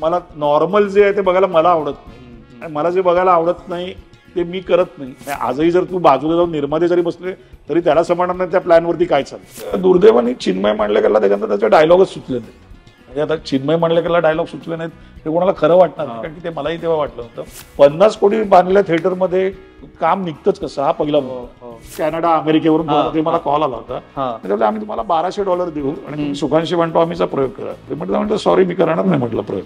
मला नॉर्मल जे आहे ते बघायला मला आवडत नाही आणि मला जे बघायला आवडत नाही ते मी करत नाही. आजही जर तू बाजूला जाऊन निर्माते जरी बसले तरी त्याला समजणार नाही त्या प्लॅनवरती काय चालतं. दुर्दैवाने चिन्मय मांडलेकरला त्याच्यानंतर त्याचे डायलॉगच सुचले नाही. म्हणजे आता चिन्मय मांडलेकरला डायलॉग सुचले नाहीत हे कोणाला खरं वाटणार नाही, कारण की ते मलाही तेव्हा वाटलं होतं. 50 कोटी बांधलेल्या थिएटरमध्ये काम निघतंच कसं, हा पहिला. कॅनडा अमेरिकेवरून मला कॉल आला होता, त्याच्यामध्ये आम्ही तुम्हाला $1200 देऊ आणि तुम्ही सुखांशी म्हणतो आम्हीचा प्रयोग करा. ते म्हटलं सॉरी मी करणार नाही म्हटलं प्रयोग.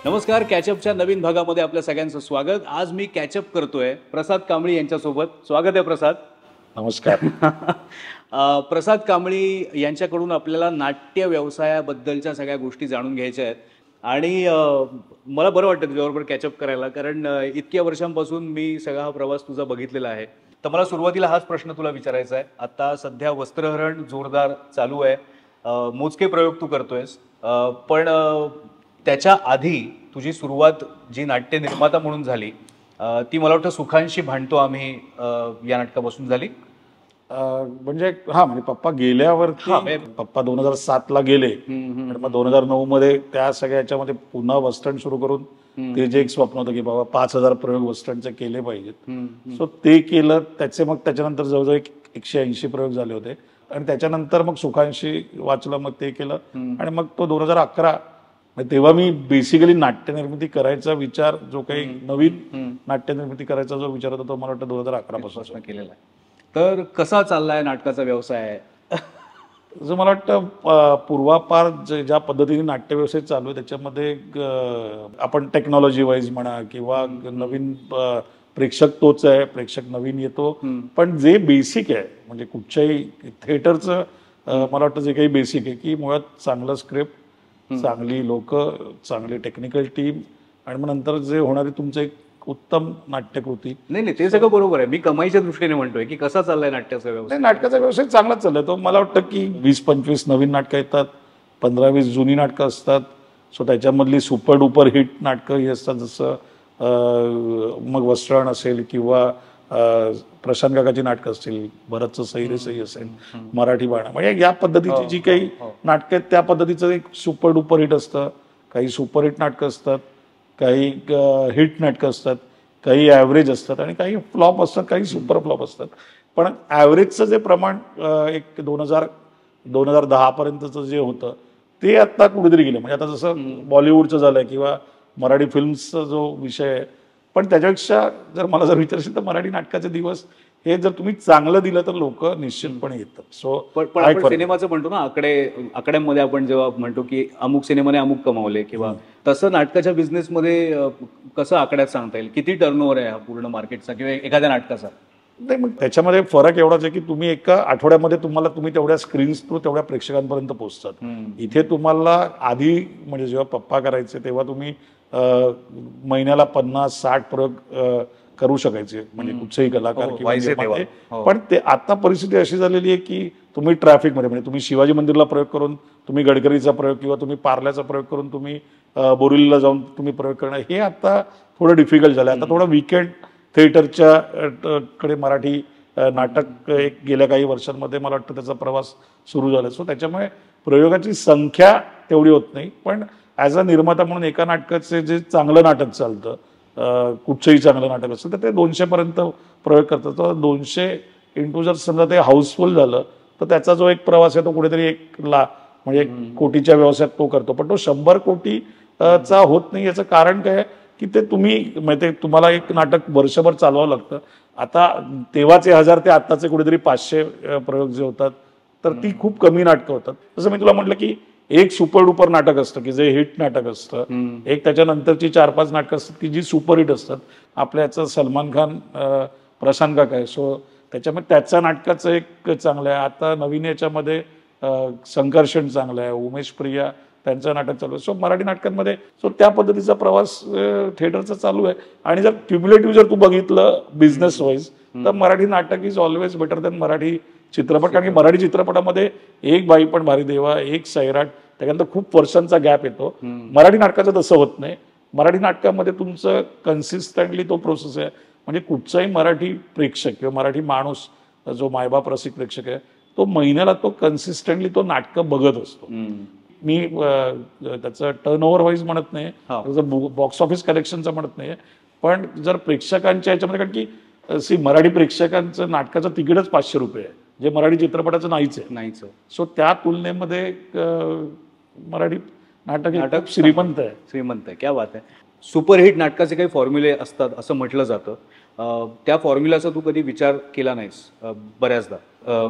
नमस्कार, कॅचअपच्या नवीन भागामध्ये आपल्या सगळ्यांचं स्वागत. आज मी कॅचअप करतोय प्रसाद कांबळी यांच्यासोबत. स्वागत आहे प्रसाद. नमस्कार. प्रसाद कांबळी यांच्याकडून आपल्याला नाट्य व्यवसायाबद्दलच्या सगळ्या गोष्टी जाणून घ्यायच्या आहेत आणि मला बरं वाटतं तुझ्याबरोबर कॅचअप करायला, कारण इतक्या वर्षांपासून मी सगळा हा प्रवास तुझा बघितलेला आहे. तर मला सुरुवातीला हाच प्रश्न तुला विचारायचा आहे. आता सध्या वस्त्रहरण जोरदार चालू आहे, मोजके प्रयोग तू करतोयस, पण त्याच्या आधी तुझी सुरुवात जी नाट्य निर्माता म्हणून झाली ती मला वाटतं सुखांशी भांडतो आम्ही या नाटकापासून झाली. म्हणजे म्हणजे पप्पा गेल्यावरती, पप्पा 2007ला गेले आणि मग 2009 मध्ये त्या सगळ्या याच्यामध्ये पुन्हा वेस्टर्न सुरू करून ते जे एक स्वप्न होतं की बाबा 5000 प्रयोग वेस्टर्नचे केले पाहिजेत, सो ते केलं. मग त्याच्यानंतर जवळजवळ 180 प्रयोग झाले होते आणि त्याच्यानंतर मग सुखांशी वाचलं, मग ते केलं आणि मग तो 2011 तेव्हा मी बेसिकली नाट्यनिर्मिती करायचा विचार, जो काही नवीन नाट्यनिर्मिती करायचा जो विचार होता तो मला वाटतं 2011 पासून केलेला आहे. तर कसा चाललाय नाटकाचा व्यवसाय? जो मला वाटतं पूर्वापार ज्या पद्धतीने नाट्य व्यवसाय चालू आहे त्याच्यामध्ये आपण टेक्नॉलॉजी वाईज म्हणा किंवा नवीन प्रेक्षक तोच आहे, प्रेक्षक नवीन येतो, पण जे बेसिक आहे म्हणजे कुठच्याही थिएटरचं मला वाटतं जे काही बेसिक आहे की मुळात चांगलं स्क्रिप्ट, चांगली लोक, चांगली टेक्निकल टीम आणि मग नंतर जे होणारी तुमचं एक उत्तम नाट्यकृती. नाही ते सगळं बरोबर आहे. मी कमाईच्या दृष्टीने म्हणतोय की कसा चाललाय नाट्याचा व्यवसाय? नाटकाचा व्यवसाय चांगलाच चाललाय. तो मला वाटतं की 20-25 नवीन नाटकं येतात, 15-20 जुनी नाटकं असतात. सो त्याच्यामधली सुपर डुपर हिट नाटकं ही असतात, जसं मग वस्त्रण असेल किंवा प्रशांत काकाची नाटकं असतील, भरतचं सई रे सई असेल, मराठी बाणा, म्हणजे या पद्धतीची जी काही नाटकं आहेत त्या पद्धतीचं एक सुपर डुपर हिट असतं. काही सुपर हिट नाटकं असतात, काही हिट नाटकं असतात, काही ॲव्हरेज असतात आणि काही फ्लॉप असतात, काही सुपर फ्लॉप असतात. पण ॲव्हरेजचं जे प्रमाण एक 2010 पर्यंतचं जे होतं ते आता कुठेतरी गेलं. म्हणजे आता जसं बॉलिवूडचं झालंय किंवा मराठी फिल्म्सचा जो विषय आहे, पण त्याच्यापेक्षा जर विचारशील तर मराठी नाटकाचे दिवस हे जर तुम्ही चांगलं दिलं तर लोक निश्चितपणे येतात. सो पण आपण सिनेमाचं म्हणतो ना, आकड्यांमध्ये आपण जेव्हा म्हणतो की अमुक सिनेमाने अमुक कमावले, किंवा तसं नाटकाच्या बिझनेसमध्ये कसं आकड्यात सांगता येईल किती टर्नओव्हर आहे हा पूर्ण मार्केटचा किंवा एखाद्या नाटकाचा? नाही, मग त्याच्यामध्ये फरक एवढाच आहे की तुम्ही एका आठवड्यामध्ये तुम्ही तेवढ्या स्क्रीन्स थ्रू तेवढ्या प्रेक्षकांपर्यंत पोहोचतात. इथे तुम्हाला आधी म्हणजे जेव्हा पप्पा करायचे तेव्हा तुम्ही महिन्याला 50-60 प्रयोग करू शकायचे, म्हणजे कुठचेही कलाकार किंवा. पण ते आता परिस्थिती अशी झालेली आहे की तुम्ही ट्रॅफिकमध्ये, म्हणजे तुम्ही शिवाजी मंदिरला प्रयोग करून, तुम्ही गडकरीचा प्रयोग किंवा तुम्ही पार्ल्याचा प्रयोग करून तुम्ही बोरिवलीला जाऊन तुम्ही प्रयोग करणं हे आता थोडं डिफिकल्ट झालं. आता थोडं वीकेंड थिएटरच्या कडे मराठी नाटक एक गेल्या काही वर्षांमध्ये मला वाटतं त्याचा प्रवास सुरू झाला. सो त्याच्यामुळे प्रयोगाची संख्या तेवढी होत नाही, पण ॲज अ निर्माता म्हणून एका नाटकाचे जे चांगलं नाटक चालतं, कुठचंही चांगलं नाटक असतं तर ते 200 पर्यंत प्रयोग करतात. तर 200 इंटू जर समजा ते हाऊसफुल झालं तर त्याचा जो एक प्रवास आहे तो कुठेतरी म्हणजे कोटीच्या व्यवसायात तो करतो. पण तो 100 कोटीचा होत नाही. याचं कारण काय की ते तुम्हाला एक नाटक वर्षभर चालवावं लागतं. आता तेव्हाचे 1000 ते आत्ताचे कुठेतरी 500 प्रयोग जे होतात तर ती खूप कमी नाटकं होतात. जसं मी तुला म्हटलं की एक सुपर डुपर नाटक असतं की जे हिट नाटक असतं, एक त्याच्यानंतरची 4-5 नाटकं असतात की जी सुपर हिट असतात. आपल्या याचं सलमान खान, प्रशांत काका आहे, सो त्याच्यामध्ये त्याच्या नाटकाचं एक चांगलं आहे. आता नवीन याच्यामध्ये संकर्षण चांगलं आहे, उमेश प्रिया त्यांचं नाटक चालू आहे. सो मराठी नाटकांमध्ये त्या पद्धतीचा प्रवास थिएटरचा चालू आहे. आणि जर क्युम्युलेटिव्ह जर तू बघितलं बिझनेस वाईज तर मराठी नाटक is always better than Marathi चित्रपट. कारण की मराठी चित्रपटामध्ये एक बाई पण भारी देवा, एक सैराट, त्याच्यानंतर खूप वर्षांचा गॅप येतो. मराठी नाटकाचं तसं होत नाही. मराठी नाटकामध्ये तुमचं कन्सिस्टंटली तो प्रोसेस आहे. म्हणजे कुठचाही मराठी प्रेक्षक किंवा मराठी माणूस जो मायबाप रसिक प्रेक्षक आहे तो महिन्याला तो कन्सिस्टंटली तो नाटकं बघत असतो. मी त्याचं टर्नओव्हर वाईज म्हणत नाही, त्याचं बॉक्स ऑफिस कलेक्शनचं म्हणत नाही, पण जर प्रेक्षकांच्या ह्याच्यामध्ये, कारण की मराठी प्रेक्षकांचं नाटकाचं तिकीटच 500 रुपये आहे, जे मराठी चित्रपटाचं नाहीच आहे. सो त्या तुलनेमध्ये मराठी नाटक श्रीमंत आहे. क्या बात आहे. सुपरहिट नाटकाचे काही फॉर्म्युले असतात असं म्हटलं जातं. त्या फॉर्म्युलाचा तू कधी विचार केला नाहीस? बऱ्याचदा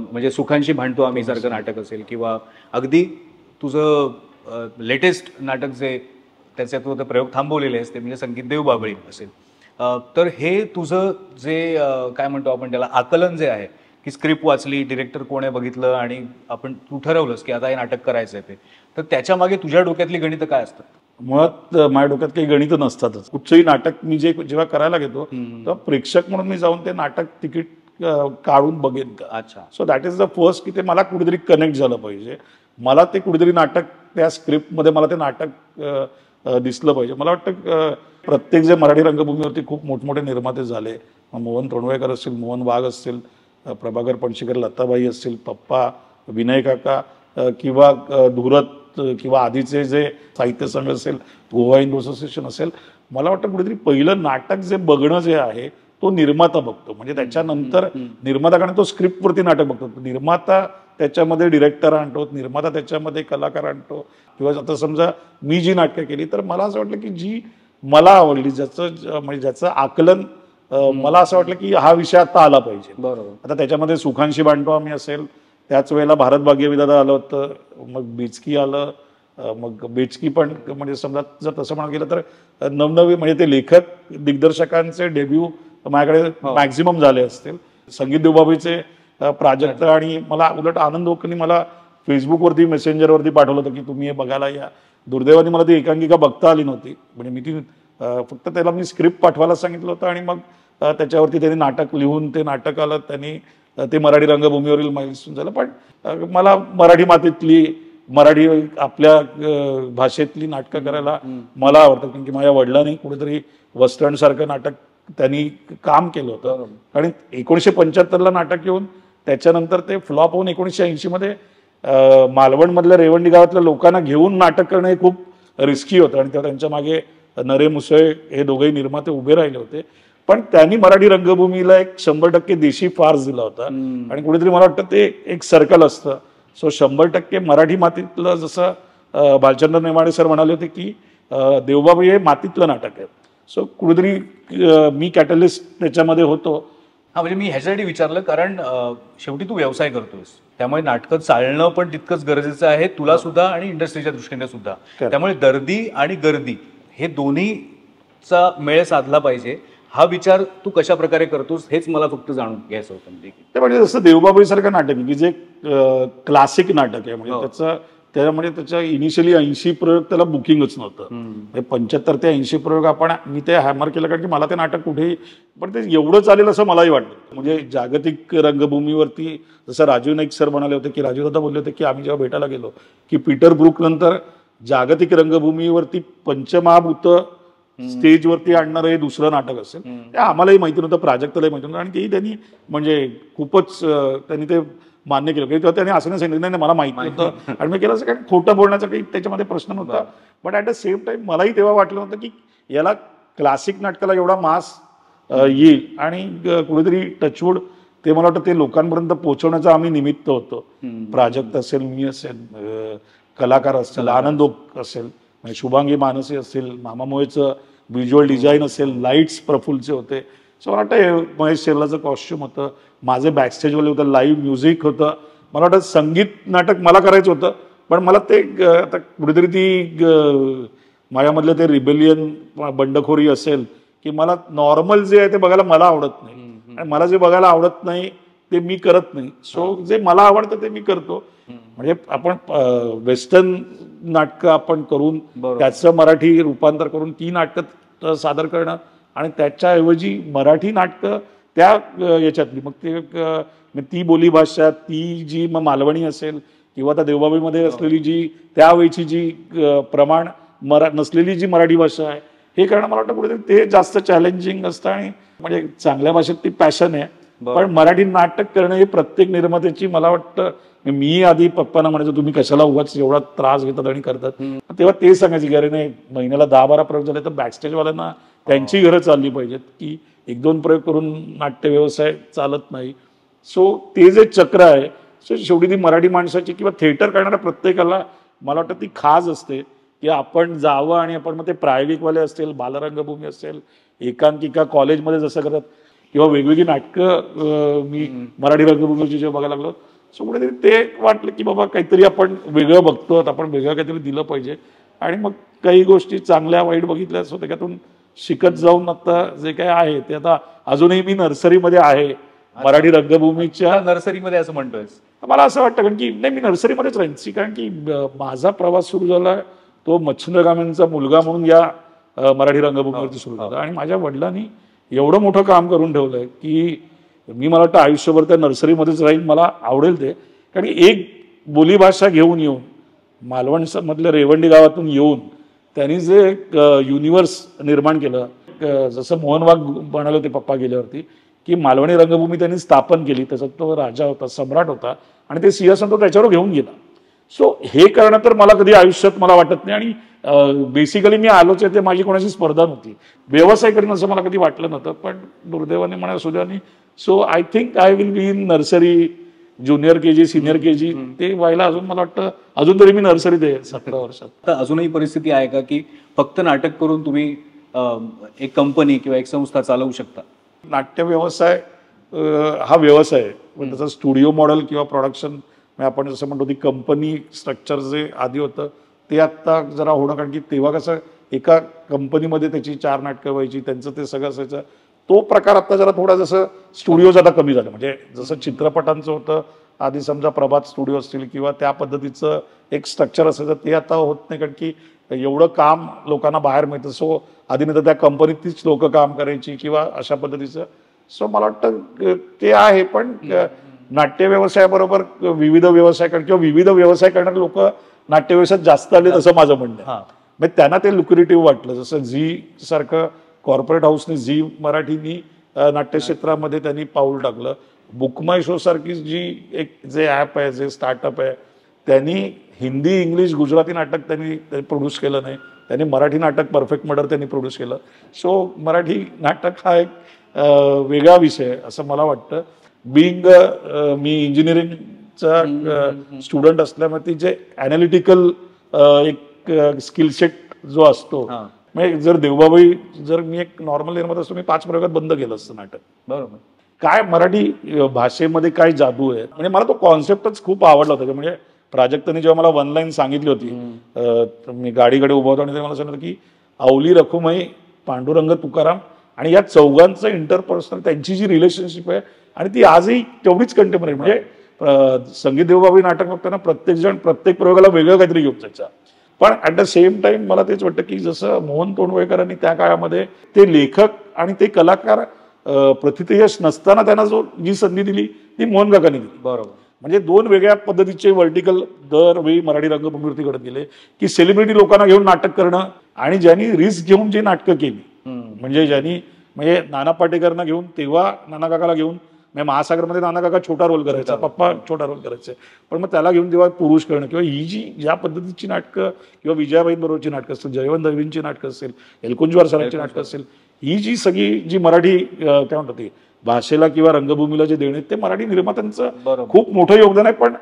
म्हणजे सुखांशी भांडतो आम्ही सारखं नाटक असेल, किंवा अगदी तुझं लेटेस्ट नाटक जे त्याचे तू प्रयोग थांबवलेले असते म्हणजे संगीतदेव बाबळी असेल, तर हे तुझं जे काय म्हणतो आपण त्याला आकलन जे आहे की स्क्रिप्ट वाचली, डिरेक्टर कोण आहे बघितलं आणि तू ठरवलंस की आता हे नाटक करायचं आहे, तर त्याच्या मागे तुझ्या डोक्यातली गणितं काय असतात? मुळात माझ्या डोक्यात काही गणित नसतातच. कुठचंही नाटक मी जेव्हा करायला घेतो तेव्हा प्रेक्षक म्हणून मी जाऊन ते नाटक तिकीट काढून बघेन का. अच्छा. So that is the first, की ते मला कुठेतरी कनेक्ट झालं पाहिजे, मला ते कुठेतरी नाटक त्या स्क्रिप्टमध्ये मला ते नाटक दिसलं पाहिजे. मला वाटतं प्रत्येक जे मराठी रंगभूमीवरती खूप मोठमोठे निर्माते झाले, मोहन तोंडवेकर असतील, मोहन वाघ असतील, प्रभाकर पणशीकर, लताबाई असतील, पप्पा, विनय काका, किंवा धुरत, किंवा आधीचे जे साहित्य संघ असेल, गोवा हिंदू असोसिएशन असेल, मला वाटतं कुठेतरी पहिलं नाटक जे बघणं जे आहे तो निर्माता बघतो. म्हणजे त्याच्यानंतर निर्माता, कारण तो स्क्रिप्टवरती नाटक बघतो, निर्माता त्याच्यामध्ये डिरेक्टर आणतो, निर्माता त्याच्यामध्ये कलाकार आणतो. किंवा आता समजा मी जी नाटकं केली तर मला असं वाटलं की जी मला आवडली, ज्याचं आकलन मला असं वाटलं की हा विषय आता आला पाहिजे. बरोबर. आता त्याच्यामध्ये सुखांशी भांडतो आम्ही असेल, त्याच वेळेला भारत भाग्यविधाता आलं होतं, मग बेचकी आलं, मग बेचकी पण म्हणजे समजा जर तसं म्हणा गेलं तर नवनवीन म्हणजे ते लेखक दिग्दर्शकांचे डेब्यू माझ्याकडे मॅक्झिमम झाले असतील. संगीत देवबाबीचे प्राजक्त, आणि मला उलट आनंद ओकनी मला फेसबुकवरती मेसेंजरवरती पाठवलं होतं की तुम्ही हे बघायला या. दुर्दैवाने मला ती एकांकिका बघता आली नव्हती, म्हणजे मी ती फक्त त्याला मी स्क्रिप्ट पाठवायला सांगितलं होतं, आणि मग त्याच्यावरती त्यांनी नाटक लिहून ते नाटक आलं, त्यांनी ते मराठी रंगभूमीवरील माइलस्टोन झालं. पण मला मराठी मातीतली, मराठी आपल्या भाषेतली नाटकं करायला मला आवडतं, कारण की माझ्या वडिलांनी कुठेतरी वेस्टर्न सारखं नाटक त्यांनी काम केलं होतं. आणि 1975ला नाटक येऊन त्याच्यानंतर ते फ्लॉप होऊन 1980मध्ये मालवणमधल्या रेवंडी गावातल्या लोकांना घेऊन नाटक करणं हे खूप रिस्की होतं, आणि त्यांच्या मागे नरे मुसळे हे दोघेही निर्माते उभे राहिले होते. पण त्यांनी मराठी रंगभूमीला एक 100% देशी फार्स दिला होता, आणि कुठेतरी मला वाटतं ते एक सर्कल असतं. सो 100% मराठी मातीतलं, जसं भालचंद्र नेमाडे सर म्हणाले होते की देवबाबी हे मातीतलं नाटक आहे. सो कुठेतरी मी कॅटलिस्ट त्याच्यामध्ये होतो. हा, म्हणजे मी ह्याच्यासाठी विचारलं कारण शेवटी तू व्यवसाय करतोयस, त्यामुळे नाटकं चालणं पण तितकंच गरजेचं आहे तुला सुद्धा आणि इंडस्ट्रीच्या दृष्टीने सुद्धा. त्यामुळे दर्दी आणि गर्दी हे दोन्हीचा मेळ साधला पाहिजे, हा विचार तू कशा प्रकारे करतोस हेच मला फक्त जाणून घ्यायचं होतं. ते म्हणजे जसं देवबाबी सारखं नाटक आहे की जे क्लासिक नाटक आहे, म्हणजे त्याच्यामध्ये त्याच्या इनिशियली 80 प्रयोग त्याला बुकिंगच नव्हतं. 75 ते 80 प्रयोग मी ते हॅमर केलं, कारण की मला ते नाटक कुठेही, पण ते एवढं चालेल असं मलाही वाटलं. म्हणजे जागतिक रंगभूमीवरती जसं राजीव नाईक सर म्हणाले होते की, राजीव दादा बोलले होते की आम्ही जेव्हा भेटायला गेलो की पीटर ब्रूक नंतर जागतिक रंगभूमीवरती पंचमहाभूत स्टेजवरती आणणारं हे दुसरं नाटक असेल. ते आम्हालाही माहिती नव्हतं, प्राजक्तालाही माहिती नव्हतं, आणि तेही त्यांनी म्हणजे खूपच त्यांनी ते मान्य केलं. तेव्हा त्यांनी असं नाही सांगितलं नाही मला माहिती नव्हतं, आणि मी केलं असं काही खोटं बोलण्याचा काही त्याच्यामध्ये प्रश्न नव्हता. But at the same time मलाही तेव्हा वाटलं होतं की याला क्लासिक नाटकाला एवढा मास येईल, आणि कुठेतरी टचवूड ते मला वाटतं ते लोकांपर्यंत पोहोचवण्याचं आम्ही निमित्त होतो. प्राजक्त असेल, मी असेल, कलाकार असतील, आनंद ओक असेल, शुभांगी मानसी असतील, मामा मोहेचं व्हिज्युअल डिझाईन असेल, लाईट्स प्रफुल्लचे होते. सो मला वाटतं महेश शेरलाचं कॉस्ट्युम होतं, माझे बॅकस्टेजवाले होतं, लाईव्ह म्युझिक होतं. मला वाटतं संगीत नाटक मला करायचं होतं, पण मला ते आता कुठेतरी ती माझ्यामधलं ते रिबेलियन, बंडखोरी असेल की मला नॉर्मल जे आहे ते बघायला मला आवडत नाही, आणि मला जे बघायला आवडत नाही ते मी करत नाही. सो जे मला आवडतं ते मी करतो. म्हणजे आपण वेस्टर्न नाटकं आपण करून त्याचं मराठी रूपांतर करून ती नाटकं सादर करणं, आणि त्याच्याऐवजी मराठी नाटकं त्या याच्यातली, मग ते ती बोलीभाषा, ती जी मग मालवणी असेल किंवा त्या देवबाबीमध्ये असलेली जी त्यावेळीची जी प्रमाण नसलेली जी मराठी भाषा आहे, हे करणं मला वाटतं कुठेतरी ते जास्त चॅलेंजिंग असतं. आणि म्हणजे चांगल्या भाषेत ती पॅशन आहे, पण मराठी नाटक करणं हे प्रत्येक निर्मात्याची, मला वाटतं, मी आधी पप्पांना म्हणायचो तुम्ही कशाला उगाच एवढा त्रास घेतात आणि करतात, तेव्हा ते सांगायची की अरे नाही, महिन्याला 10-12 प्रयोग झाले तर बॅकस्टेजवाल्यांना त्यांची घरं चालली पाहिजेत, की 1-2 प्रयोग करून नाट्य व्यवसाय चालत नाही. सो ते जे चक्र आहे, सो शेवटी ती मराठी माणसाची किंवा थिएटर करणाऱ्या प्रत्येकाला मला वाटतं ती खाज असते की आपण जावं आणि आपण, मग ते प्रायोगिकवाले असतील, बालरंगभूमी असेल, एकांकिका कॉलेजमध्ये जसं करतात, किंवा वेगवेगळी नाटकं मी मराठी रंगभूमीची जेव्हा बघायला लागलो, सो कुठेतरी ते वाटलं की बाबा काहीतरी आपण वेगळं बघतो, आपण वेगळं काहीतरी दिलं पाहिजे. आणि मग काही गोष्टी चांगल्या वाईट बघितल्या, सो त्याच्यातून शिकत जाऊन आता जे काय आहे ते, आता अजूनही मी नर्सरीमध्ये आहे मराठी रंगभूमीच्या. नर्सरीमध्ये असं म्हणतोय? मला असं वाटतं कारण की नाही, मी नर्सरीमध्येच राहीन, कारण की माझा प्रवास सुरू झाला तो मच्छिंद्रकामेंचा मुलगा म्हणून या मराठी रंगभूमीवरती सुरू झाला. आणि माझ्या वडिलांनी एवढं मोठं काम करून ठेवलंय की मी, मला वाटतं आयुष्यभर त्या नर्सरीमध्येच राहीन, मला आवडेल ते. कारण एक बोलीभाषा घेऊन येऊन, मालवण मधल्या रेवंडी गावातून येऊन त्यांनी जे युनिव्हर्स निर्माण केलं, जसं मोहन वाघ म्हणाले होते पप्पा गेल्यावरती, की मालवणी रंगभूमी त्यांनी स्थापन केली, त्याचा तो राजा होता, सम्राट होता, आणि ते सिंहासन तो त्याच्यावर घेऊन गेला. सो हे करणं तर मला कधी आयुष्यात मला वाटत नाही. आणि बेसिकली मी आलोच आहे, ते माझी कोणाची स्पर्धा नव्हती, व्यवसाय करीन असं मला कधी वाटलं नव्हतं. पण दुर्दैवाने म्हणा सुदैवाने, so I think I will be in nursery, junior KG, senior KG, ते व्हायला अजून मला वाटतं, अजून तरी मी नर्सरीत आहे 17 वर्षात. तर अजूनही परिस्थिती आहे का की फक्त नाटक करून तुम्ही एक कंपनी किंवा एक संस्था चालवू शकता? नाट्य व्यवसाय हा व्यवसाय आहे, पण त्याचं स्टुडिओ मॉडेल किंवा प्रोडक्शन, आपण जसं म्हणतो ती कंपनी स्ट्रक्चर जे आधी होतं ते आत्ता जरा होणं, कारण की तेव्हा कसं एका कंपनीमध्ये त्याची 4 नाटकं व्हायची, त्यांचं ते सगळं असायचं. तो प्रकार आता जरा थोडा, जसं स्टुडिओज आता कमी झालं, म्हणजे जसं चित्रपटांचं होतं आधी, समजा प्रभात स्टुडिओ असतील किंवा त्या पद्धतीचं एक स्ट्रक्चर असायचं, ते आता होत नाही, कारण की एवढं काम लोकांना बाहेर मिळतं. सो आधी नाही तर त्या कंपनीत तीच लोक काम करायची किंवा अशा पद्धतीचं. सो मला वाटतं ते आहे. पण नाट्य व्यवसायाबरोबर विविध व्यवसाय किंवा विविध व्यवसाय करणारे लोक नाट्य व्यवसायात जास्त आले, असं माझं म्हणणं आहे. म्हणजे त्यांना ते लुक्रेटिव्ह वाटलं, जसं झी सारखं कॉर्पोरेट हाऊसने, झी मराठीनी नाट्य क्षेत्रामध्ये त्यांनी पाऊल टाकलं. बुक माय शो सारखी जी एक जे ॲप आहे, जे स्टार्टअप आहे, त्यांनी हिंदी, इंग्लिश, गुजराती नाटक त्यांनी प्रोड्यूस केलं नाही, त्यांनी मराठी नाटक परफेक्ट मर्डर त्यांनी प्रोड्यूस केलं. सो मराठी नाटक हा एक वेगळा विषय आहे असं मला वाटतं. बिंग मी इंजिनिअरिंगचा स्टुडंट असल्यामुळे ती जे ॲनालिटिकल एक स्किलसेट जो असतो, म्हणजे जर देवबाबाई, जर मी एक नॉर्मल निर्माता असतो, मी 5 प्रयोगात बंद केलं असतं नाटक. बरोबर. काय मराठी भाषेमध्ये काय जादू आहे, म्हणजे मला तो कॉन्सेप्टच खूप आवडला होता. म्हणजे प्राजक्तांनी जेव्हा मला 1 लाईन सांगितली होती, मी गाडीकडे उभा होतो आणि ते मला सांगितलं की अवली रखुमाई, पांडुरंग तुकाराम, आणि या चौघांचं इंटरपर्सनल त्यांची जी रिलेशनशिप आहे, आणि ती आजही तेवढीच कंटेम्पररी. म्हणजे संगीत देवबाबाई नाटक बघताना प्रत्येक जण प्रत्येक प्रयोगाला वेगळं काहीतरी घेऊन जायचा. पण ॲट द सेम टाइम मला तेच वाटतं की जसं मोहन तोंडवळकरांनी त्या काळामध्ये ते लेखक आणि ते कलाकार प्रथितयश नसताना त्यांना जी संधी दिली ती मोहन काकांनी दिली. बरोबर. म्हणजे 2 वेगळ्या पद्धतीचे व्हर्टिकल दरवेळी मराठी रंगभूमीवरती घडत गेले, की सेलिब्रिटी लोकांना घेऊन नाटक करणं, आणि ज्यांनी रिस्क घेऊन जी नाटकं केली, म्हणजे ज्यांनी, म्हणजे नाना पाटेकरना घेऊन, तेव्हा नाना काकाला घेऊन, म्हणजे महासागरमध्ये नाना काका छोटा रोल करायचा, पप्पा छोटा रोल करायचे, पण मग त्याला घेऊन तेव्हा पुरुष करणं, किंवा ही जी ज्या पद्धतीची नाटकं, किंवा विजयाबाईंबरोबरची नाटकं असतील, जयवंत दळवींची नाटकं असतील, एलकुंजवार सरांची नाटकं असतील, ही जी सगळी जी मराठी काय म्हणतात ती भाषेला किंवा रंगभूमीला जे देणे, ते मराठी निर्मात्यांचं खूप मोठं योगदान आहे. पण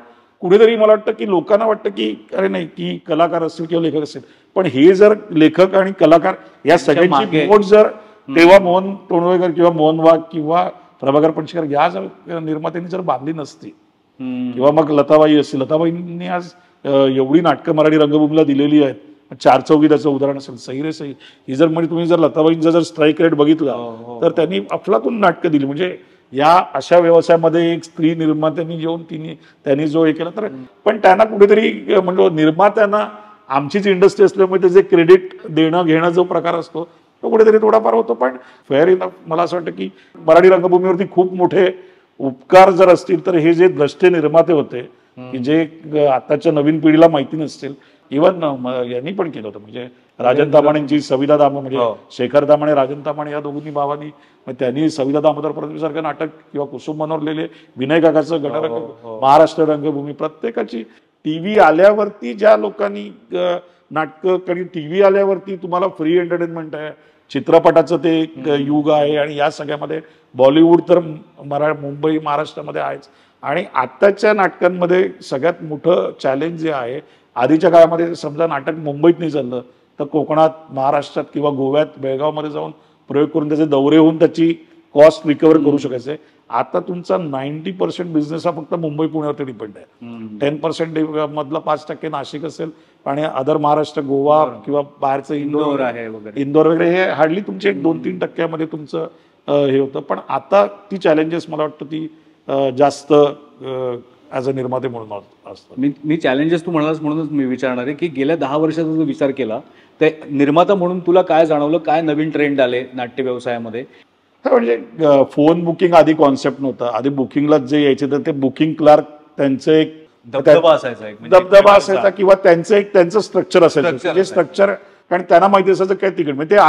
कुठेतरी मला वाटतं की लोकांना वाटतं की अरे नाही, की कलाकार असतील किंवा लेखक असतील, पण हे जर लेखक आणि कलाकार या सगळ्यांची बोट जर तेव्हा मोहन तोंडवळकर किंवा मोहन वाघ किंवा प्रभाकर पणशीकर या जर निर्मात्यांनी जर बांधली नसती, किंवा मग लताबाई असतील, लताबाईंनी आज एवढी नाटकं मराठी रंगभूमीला दिलेली आहेत. 4 चौघी त्याचं उदाहरण असेल, सही रे सही, ही जर म्हणजे तुम्ही जर लताबाईंचा जर स्ट्राईक रेट बघितला तर त्यांनी अफलातून नाटकं दिली. म्हणजे या अशा व्यवसायामध्ये एक स्त्री निर्मात्यांनी येऊन त्यांनी जो हे केला, तर पण त्यांना कुठेतरी म्हणजे निर्मात्यांना आमचीच इंडस्ट्री असल्यामुळे त्याचे क्रेडिट देणं घेणं जो प्रकार असतो तो कुठेतरी थोडाफार होतो. पण फेअर इनफ मला असं वाटतं की मराठी रंगभूमीवरती खूप मोठे उपकार जर असतील तर हे जे द्रष्टे निर्माते होते, की जे आताच्या नवीन पिढीला माहिती नसतील, इव्हन यांनी पण केलं होतं, म्हणजे राजन तामाणेंची सविता दामो, म्हणजे शेखर तामाणे राजन तामाणे या दोघांनी भावानी त्यांनी सविता दामोदर पडद्वीसारखं नाटक किंवा कुसुम मनोरलेले विनय काकाचं गटरंग, महाराष्ट्र रंगभूमी, प्रत्येकाची टीव्ही आल्यावरती ज्या लोकांनी नाटकं, कारण टीव्ही आल्यावरती तुम्हाला फ्री एंटरटेनमेंट आहे, चित्रपटाचं ते युग आहे आणि या सगळ्यामध्ये बॉलिवूड तर मुंबई महाराष्ट्रामध्ये आहेच. आणि आत्ताच्या नाटकांमध्ये सगळ्यात मोठं चॅलेंज जे आहे, आधीच्या काळामध्ये समजा नाटक मुंबईत नाही चाललं तर कोकणात, महाराष्ट्रात किंवा गोव्यात, बेळगावमध्ये जाऊन प्रयोग करून त्याचे दौरे होऊन त्याची कॉस्ट रिकवर करू शकायचे. आता तुमचा 90% बिझनेस हा फक्त मुंबई पुण्यावरती डिपेंड आहे. 10% मधला 5% नाशिक असेल आणि अदर महाराष्ट्र, गोवा किंवा बाहेरचं इंदोर आहे इंदोर वगैरे हे हार्डली तुमचे 2-3% तुमचं हे होतं. पण आता ती चॅलेंजेस मला वाटतं ती जास्त ॲज अ निर्माते म्हणून असतं. मी चॅलेंजेस तू म्हणालास म्हणूनच मी विचारणार आहे की गेल्या 10 वर्षाचा जो विचार केला ते निर्माता म्हणून तुला काय जाणवलं, काय नवीन ट्रेंड आले नाट्य व्यवसायामध्ये? म्हणजे फोन बुकिंग आधी कॉन्सेप्ट नव्हता. आधी बुकिंगला जे यायचे तर ते बुकिंग क्लार्क त्यांचं एक दबदबा असायचा किंवा त्यांचं स्ट्रक्चर असायचं, जे स्ट्रक्चर, कारण त्यांना माहिती असायचं काय तिकीट, म्हणजे ते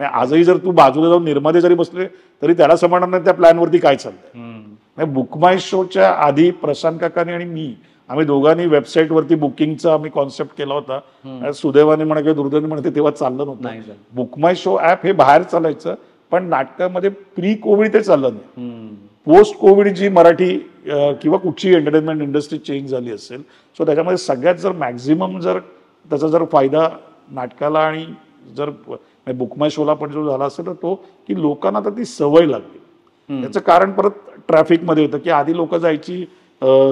आजही जर तू बाजूला जाऊन निर्माते जरी बसले तरी त्याला समजणार नाही त्या प्लॅनवरती काय चाललंय. बुक माय शोच्या आधी प्रशांत काकानी आणि मी आम्ही दोघांनी वेबसाईटवरती बुकिंगचा आम्ही कॉन्सेप्ट केला होता. सुदैवाने म्हणा किंवा दुर्दैवाने म्हणते तेव्हा चाललं नव्हतं. बुक माय शो ऍप हे बाहेर चालायचं, पण नाटकामध्ये प्री कोविड ते चाललं नाही. पोस्ट कोविड जी मराठी किंवा कुठची एंटरटेनमेंट इंडस्ट्री चेंज झाली असेल, सो त्याच्यामध्ये सगळ्यात जर मॅक्झिमम जर त्याचा जर फायदा नाटकाला आणि जर बुक माय शोला पण जो झाला असेल तर तो की लोकांना तर ती सवय लागली. त्याचं कारण परत ट्रॅफिकमध्ये होतं की आधी लोक जायची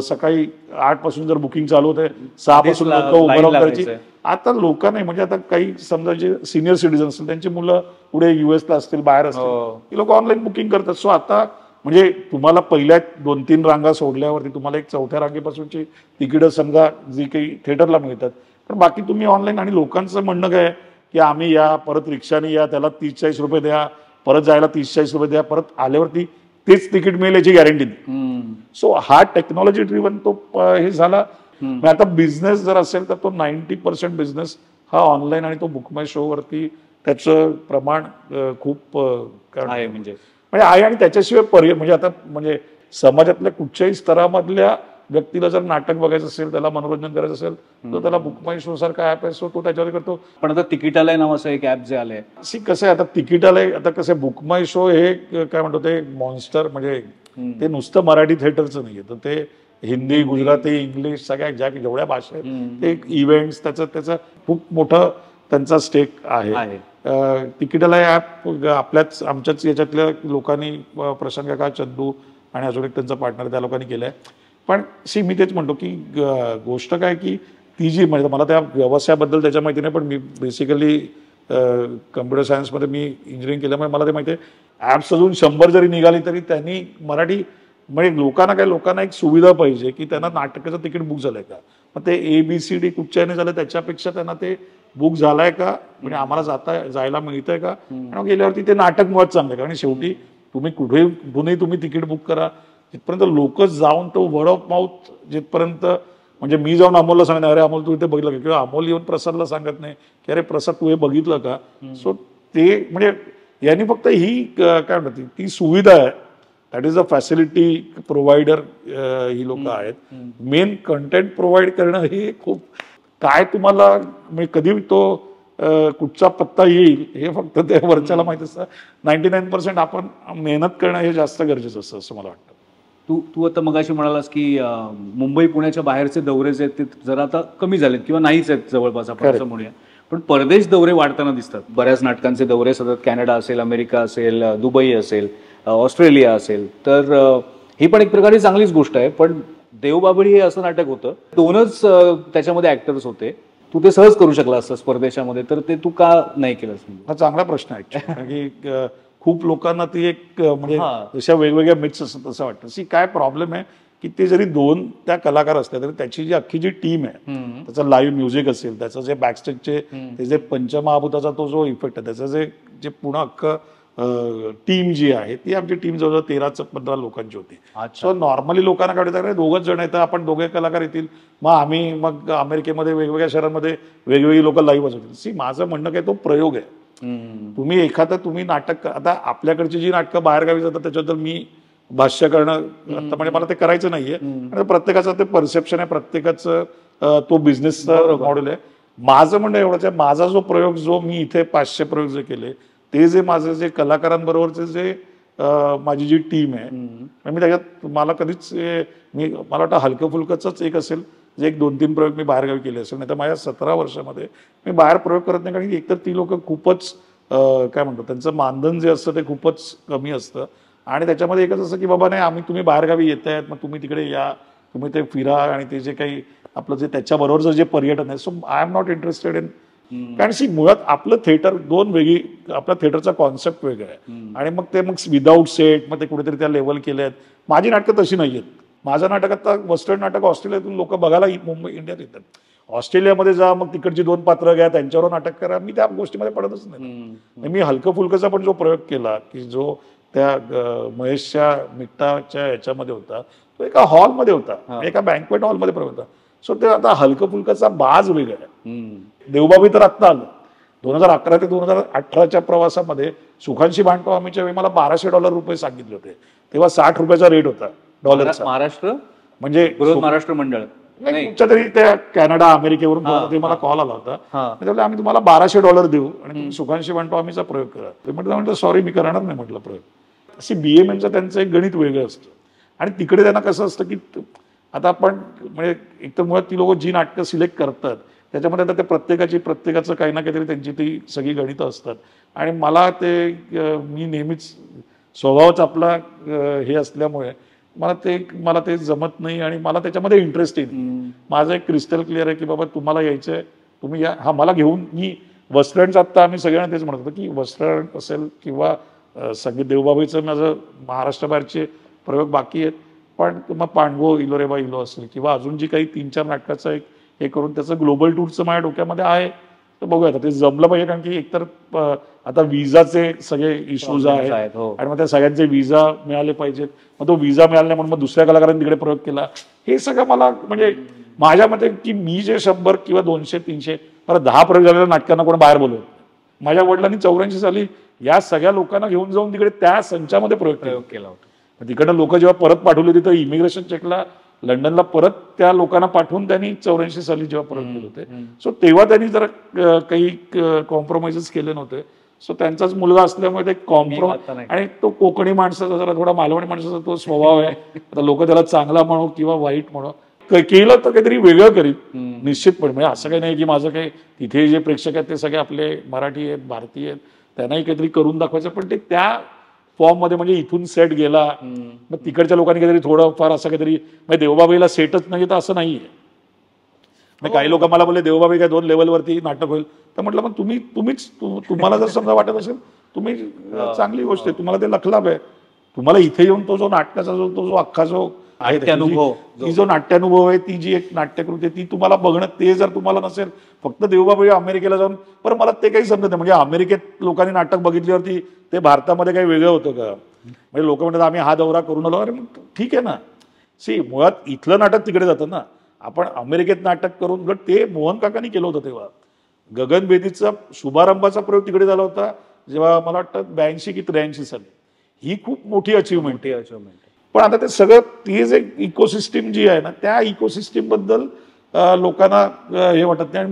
सकाळी 8 पासून जर बुकिंग चालू होते 6 पासून लोक उभं राहून करायची. आता लोक नाही, म्हणजे आता काही समजा जे सिनियर सिटीजन असतील त्यांची मुलं पुढे US ला असतील, बाहेर असतील, ती लोक ऑनलाईन बुकिंग करतात. सो आता म्हणजे तुम्हाला पहिल्या 2-3 रांगा सोडल्यावरती तुम्हाला एक 4थ्या रांगेपासूनची तिकीटं समजा जी काही थिएटरला मिळतात, पण बाकी तुम्ही ऑनलाईन. आणि लोकांचं म्हणणं काय की आम्ही या, परत रिक्षाने या, त्याला 30-40 रुपये द्या, परत जायला 30-40 रुपये द्या, परत आल्यावरती तेच तिकीट मिळेल याची गॅरंटी नाही. सो हा टेक्नॉलॉजी ड्रिव्हन तो हे झाला. आता बिझनेस जर असेल तर तो 90% बिझनेस हा ऑनलाईन आणि तो बुक माय शो वरती त्याचं प्रमाण खूप आहे, म्हणजे आहे. आणि त्याच्याशिवाय पर्याय म्हणजे आता म्हणजे समाजातल्या कुठच्याही स्तरामधल्या व्यक्तीला जर नाटक बघायचं असेल, त्याला मनोरंजन करायचं असेल तर त्याला बुक माय शो सारखा ऍप आहे, सो तो त्याच्यावर करतो. पण आता तिकीटालय नावाचं एक ऍप जे आलंय, कसं आहे आता तिकीटालय, आता कसं बुक माय शो हे काय म्हणतो ते मॉन्स्टर, म्हणजे ते नुसतं मराठी थिएटरचं नाहीये, तर ते हिंदी, गुजराती, इंग्लिश सगळ्या जेवढ्या भाषा आहेत ते इव्हेंट्स, त्याचं खूप मोठं त्यांचा स्टेक आहे. तिकीटालय ऍप आमच्याच याच्यातल्या लोकांनी, प्रशांत काका, चंदू आणि अजून एक त्यांचा पार्टनर, त्या लोकांनी केलंय. पण मी तेच म्हणतो की गोष्ट काय की ती जी म्हणजे मला त्या व्यवसायाबद्दल त्याच्या माहिती नाही, पण मी बेसिकली कम्प्युटर सायन्समध्ये मी इंजिनिअरिंग केल्यामुळे मला ते माहिती आहे. ॲप्स अजून 100 जरी निघाली तरी त्यांनी मराठी म्हणजे लोकांना एक सुविधा पाहिजे की त्यांना नाटकाचं तिकीट बुक झालंय का, मग ते ABCD कुठच्याने झालं त्याच्यापेक्षा त्यांना ते बुक झालंय का, म्हणजे आम्हाला जायला मिळतंय का, आणि गेल्यावरती ते नाटक मुळात चांगलं आहे. कारण शेवटी तुम्ही कुठूनही तुम्ही तिकीट बुक करा, जिथपर्यंत लोक जाऊन तो वर्ड ऑफ माउथ जिथपर्यंत, म्हणजे मी जाऊन अमोलला सांगणार अरे अमोल तू इथे बघितलं का, किंवा अमोल येऊन प्रसादला सांगत नाही की अरे प्रसाद तू हे बघितलं का. सो ते म्हणजे यांनी फक्त ही काय म्हणतात ती सुविधा आहे, that is a facility provider ही लोक आहेत. मेन कंटेंट प्रोव्हाइड करणं हे खूप काय तुम्हाला म्हणजे कधी तो कुठचा पत्ता येईल हे फक्त त्या वरच्याला माहिती असतं. 99% आपण मेहनत करणं हे जास्त गरजेचं असतं असं मला वाटतं. तू आता मगाशी म्हणालास की मुंबई पुण्याच्या बाहेरचे दौरे जे आहेत ते जरा आता कमी झालेत किंवा नाहीच आहेत जवळपास, आपण असं म्हणूया. पण परदेश दौरे वाढताना दिसतात. बऱ्याच नाटकांचे दौरे सतत कॅनडा असेल, अमेरिका असेल, दुबई असेल, ऑस्ट्रेलिया असेल, तर ही पण एक प्रकारे चांगलीच गोष्ट आहे. पण देवबाभळी हे असं नाटक होतं, 2च त्याच्यामध्ये ऍक्टर्स होते, तू ते सहज करू शकला असतास परदेशामध्ये, तर ते तू का नाही केलंस? हा चांगला प्रश्न आहे ऍक्च्युअली. की खूप लोकांना ती एक म्हणजे जशा वेगवेगळ्या मिथ्स असतात तसं वाटतं. काय प्रॉब्लेम आहे की ते जरी 2 त्या कलाकार असले तरी त्याची जी अख्खी जी टीम आहे, त्याचं लाईव्ह म्युझिक असेल, त्याचं जे बॅकस्टेजचे ते जे पंचमहाभूताचा तो जो इफेक्ट आहे, त्याचं जे पूर्ण अख्खं टीम जी आहे ती आमची टीम जवळजवळ 13-15 लोकांची होती. अच्छा. सो नॉर्मली लोकांना काय वाटतं दोघंच जण येतं, आपण दोघे कलाकार येतील, मग आम्ही मग अमेरिकेमध्ये वेगवेगळ्या शहरांमध्ये वेगवेगळी लोक लाईव्ह वाजवतील. सी माझं म्हणणं काय तो प्रयोग आहे. तुम्ही तुम्ही नाटक आता आपल्याकडची जी नाटकं बाहेरगावी जातात त्याच्याबद्दल मी भाष्य करणं आता म्हणजे मला ते करायचं नाहीये. आणि प्रत्येकाचं ते परसेप्शन आहे, प्रत्येकाचं तो बिझनेसचा मॉडेल आहे. माझं म्हणणं एवढंच आहे, माझा जो प्रयोग जो मी इथे 500 प्रयोग जे केले ते जे माझे जे कलाकारांबरोबरचे जे माझी जी टीम आहे मी त्याच्यात मला कधीच मला वाटतं हलकं फुलकंच एक असेल जे 1-2-3 प्रयोग मी बाहेरगावी केले असेल. नाही तर माझ्या 17 वर्षामध्ये मी बाहेर प्रयोग करत नाही, कारण एकतर ती लोक खूपच काय म्हणतो त्यांचं मानधन जे असतं ते खूपच कमी असतं. आणि त्याच्यामध्ये एकच असं की बाबा नाही तुम्ही बाहेरगावी येत आहेत मग तुम्ही तिकडे या, तुम्ही ते फिरा आणि ते जे काही आपलं जे त्याच्याबरोबरचं जे पर्यटन आहे. So I am not interested in, कारण मुळात आपलं थिएटर आपल्या थिएटरचा कॉन्सेप्ट वेगळा आहे. आणि मग ते विदाऊट सेट मग ते कुठेतरी त्या लेवल केले आहेत. माझी नाटकं तशी नाही आहेत. माझं नाटक आता वेस्टर्न नाटक ऑस्ट्रेलियातून लोक बघायला मुंबई इंडियात येतात. ऑस्ट्रेलियामध्ये जा, मग तिकडची 2 पात्र घ्या, त्यांच्यावर नाटक करा. मी त्या गोष्टीमध्ये पडतच नाही. मी हलकं फुलकचा पण जो प्रयोग केला की जो त्या महेशच्या मिट्टाच्या याच्यामध्ये होता तो एका हॉलमध्ये होता, एका बँकवेट हॉलमध्ये प्रयोग होता. सो ते आता हलकं फुलकाचा बाज वेगळा आहे. देवबाबी तर आत्ता आलं 2011 ते 2018च्या प्रवासामध्ये सुखांशी भांडपामीच्या वेळी मला $1200 सांगितले होते. तेव्हा $60 रेट होता डॉलरचा. महाराष्ट्र म्हणजे महाराष्ट्र मंडळ कुठच्या तरी त्या कॅनडा अमेरिकेवरून मला कॉल आला होता. त्याच्यामुळे आम्ही तुम्हाला $1200 देऊ आणि तुम्ही सुखांशी भांडपामीचा प्रयोग करा. ते म्हटलं सॉरी मी करणार नाही म्हटलं प्रयोग. अशी BMMचं त्यांचं एक गणित वेगळं असतं. आणि तिकडे त्यांना कसं असतं की आता आपण म्हणजे एकतर मुळात ती लोक जी नाटकं सिलेक्ट करतात त्याच्यामध्ये आता ते प्रत्येकाचं काही ना काहीतरी त्यांची ती सगळी गणितं असतात. आणि मला ते मी नेहमीच स्वभावच आपला हे असल्यामुळे मला ते जमत नाही आणि मला त्याच्यामध्ये इंटरेस्ट येईल. माझं एक क्रिस्टल क्लिअर आहे की बाबा तुम्हाला यायचंय तुम्ही या. हा मला घेऊन मी वेस्टर्नचं आत्ता आम्ही सगळ्यांना तेच म्हणत होतो की वेस्टर्न असेल किंवा संगीत देवबाबीचं माझं महाराष्ट्राबाहेरचे प्रयोग बाकी आहेत. पण मग पांडवो इलो रे बा इलो असेल किंवा अजून जी काही 3-4 नाटकाचं एक हे करून त्याचं ग्लोबल टूरचं माझ्या डोक्यामध्ये आहे. तर बघूया ते जमलं पाहिजे, कारण की एकतर आता विजाचे सगळे इश्यूज आहेत आणि मग त्या सगळ्यांचे विजा मिळाले पाहिजेत. मग तो विजा मिळाला नाही म्हणून मग दुसऱ्या कलाकारांनी तिकडे प्रयोग केला. हे सगळं मला म्हणजे माझ्या मते की मी जे 100 किंवा 200-300 परत 10 प्रयोग झालेल्या नाटकांना कोण बाहेर बोलवत. माझ्या वडिलांनी 84 साली या सगळ्या लोकांना घेऊन जाऊन तिकडे त्या संचामध्ये प्रयोग केला होता. तिकडनं लोक जेव्हा परत पाठवले तिथं इमिग्रेशन चेकला लंडनला परत त्या लोकांना पाठवून त्यांनी 84 साली जेव्हा परत केले होते. सो तेव्हा त्यांनी जरा काही कॉम्प्रोमाइजेस केले नव्हते. सो त्यांचाच मुलगा असल्यामुळे ते कॉम्प्रोमाइज आणि तो कोकणी माणसाचा जरा थोडा मालवणी माणसाचा तो स्वभाव आहे. आता लोक त्याला चांगला म्हणो किंवा वाईट म्हणो, केलं तर काहीतरी वेगळं करीत निश्चितपणे. म्हणजे असं काही नाही की माझं काही तिथे जे प्रेक्षक आहेत ते सगळे आपले मराठी आहेत, भारतीय आहेत, त्यांनाही काहीतरी करून दाखवायचं. पण ते त्या फॉर्म मध्ये म्हणजे इथून सेट गेला मग तिकडच्या लोकांनी काहीतरी थोडंफार असं काहीतरी म्हणजे देवबाबीला सेटच नाही तर असं नाहीये. मग काही लोक मला बोलले देवबाबी काय 2 लेवलवरती नाटक होईल. तर म्हटलं मग तुम्हाला जर समजा वाटत असेल तुम्ही चांगली गोष्ट आहे, तुम्हाला ते लखलाभ आहे. तुम्हाला इथे येऊन तो जो नाटकाचा जो अख्खा जो आहे ती जो नाट्यानुभव आहे, ती जी एक नाट्यकृती आहे ती तुम्हाला बघणं, ते जर तुम्हाला नसेल फक्त देवबाबी अमेरिकेला जाऊन पण मला ते काही समजत नाही. म्हणजे अमेरिकेत लोकांनी नाटक बघितल्यावरती ते भारतामध्ये काही वेगळं होतं का? म्हणजे लोक म्हणतात आम्ही हा दौरा करून आलो. अरे मग ठीक आहे ना. मुळात इथलं नाटक तिकडे जातं ना. आपण अमेरिकेत नाटक करून उलट ते मोहन काकांनी केलं होतं. तेव्हा गगनभेदीचा शुभारंभाचा प्रयोग तिकडे झाला होता जेव्हा मला वाटतं 82 की 83 साली. ही खूप मोठी अचीवमेंट आहे. पण आता ते सगळं ती जे इकोसिस्टीम जी आहे ना त्या इकोसिस्टीम बद्दल लोकांना हे वाटत नाही. आणि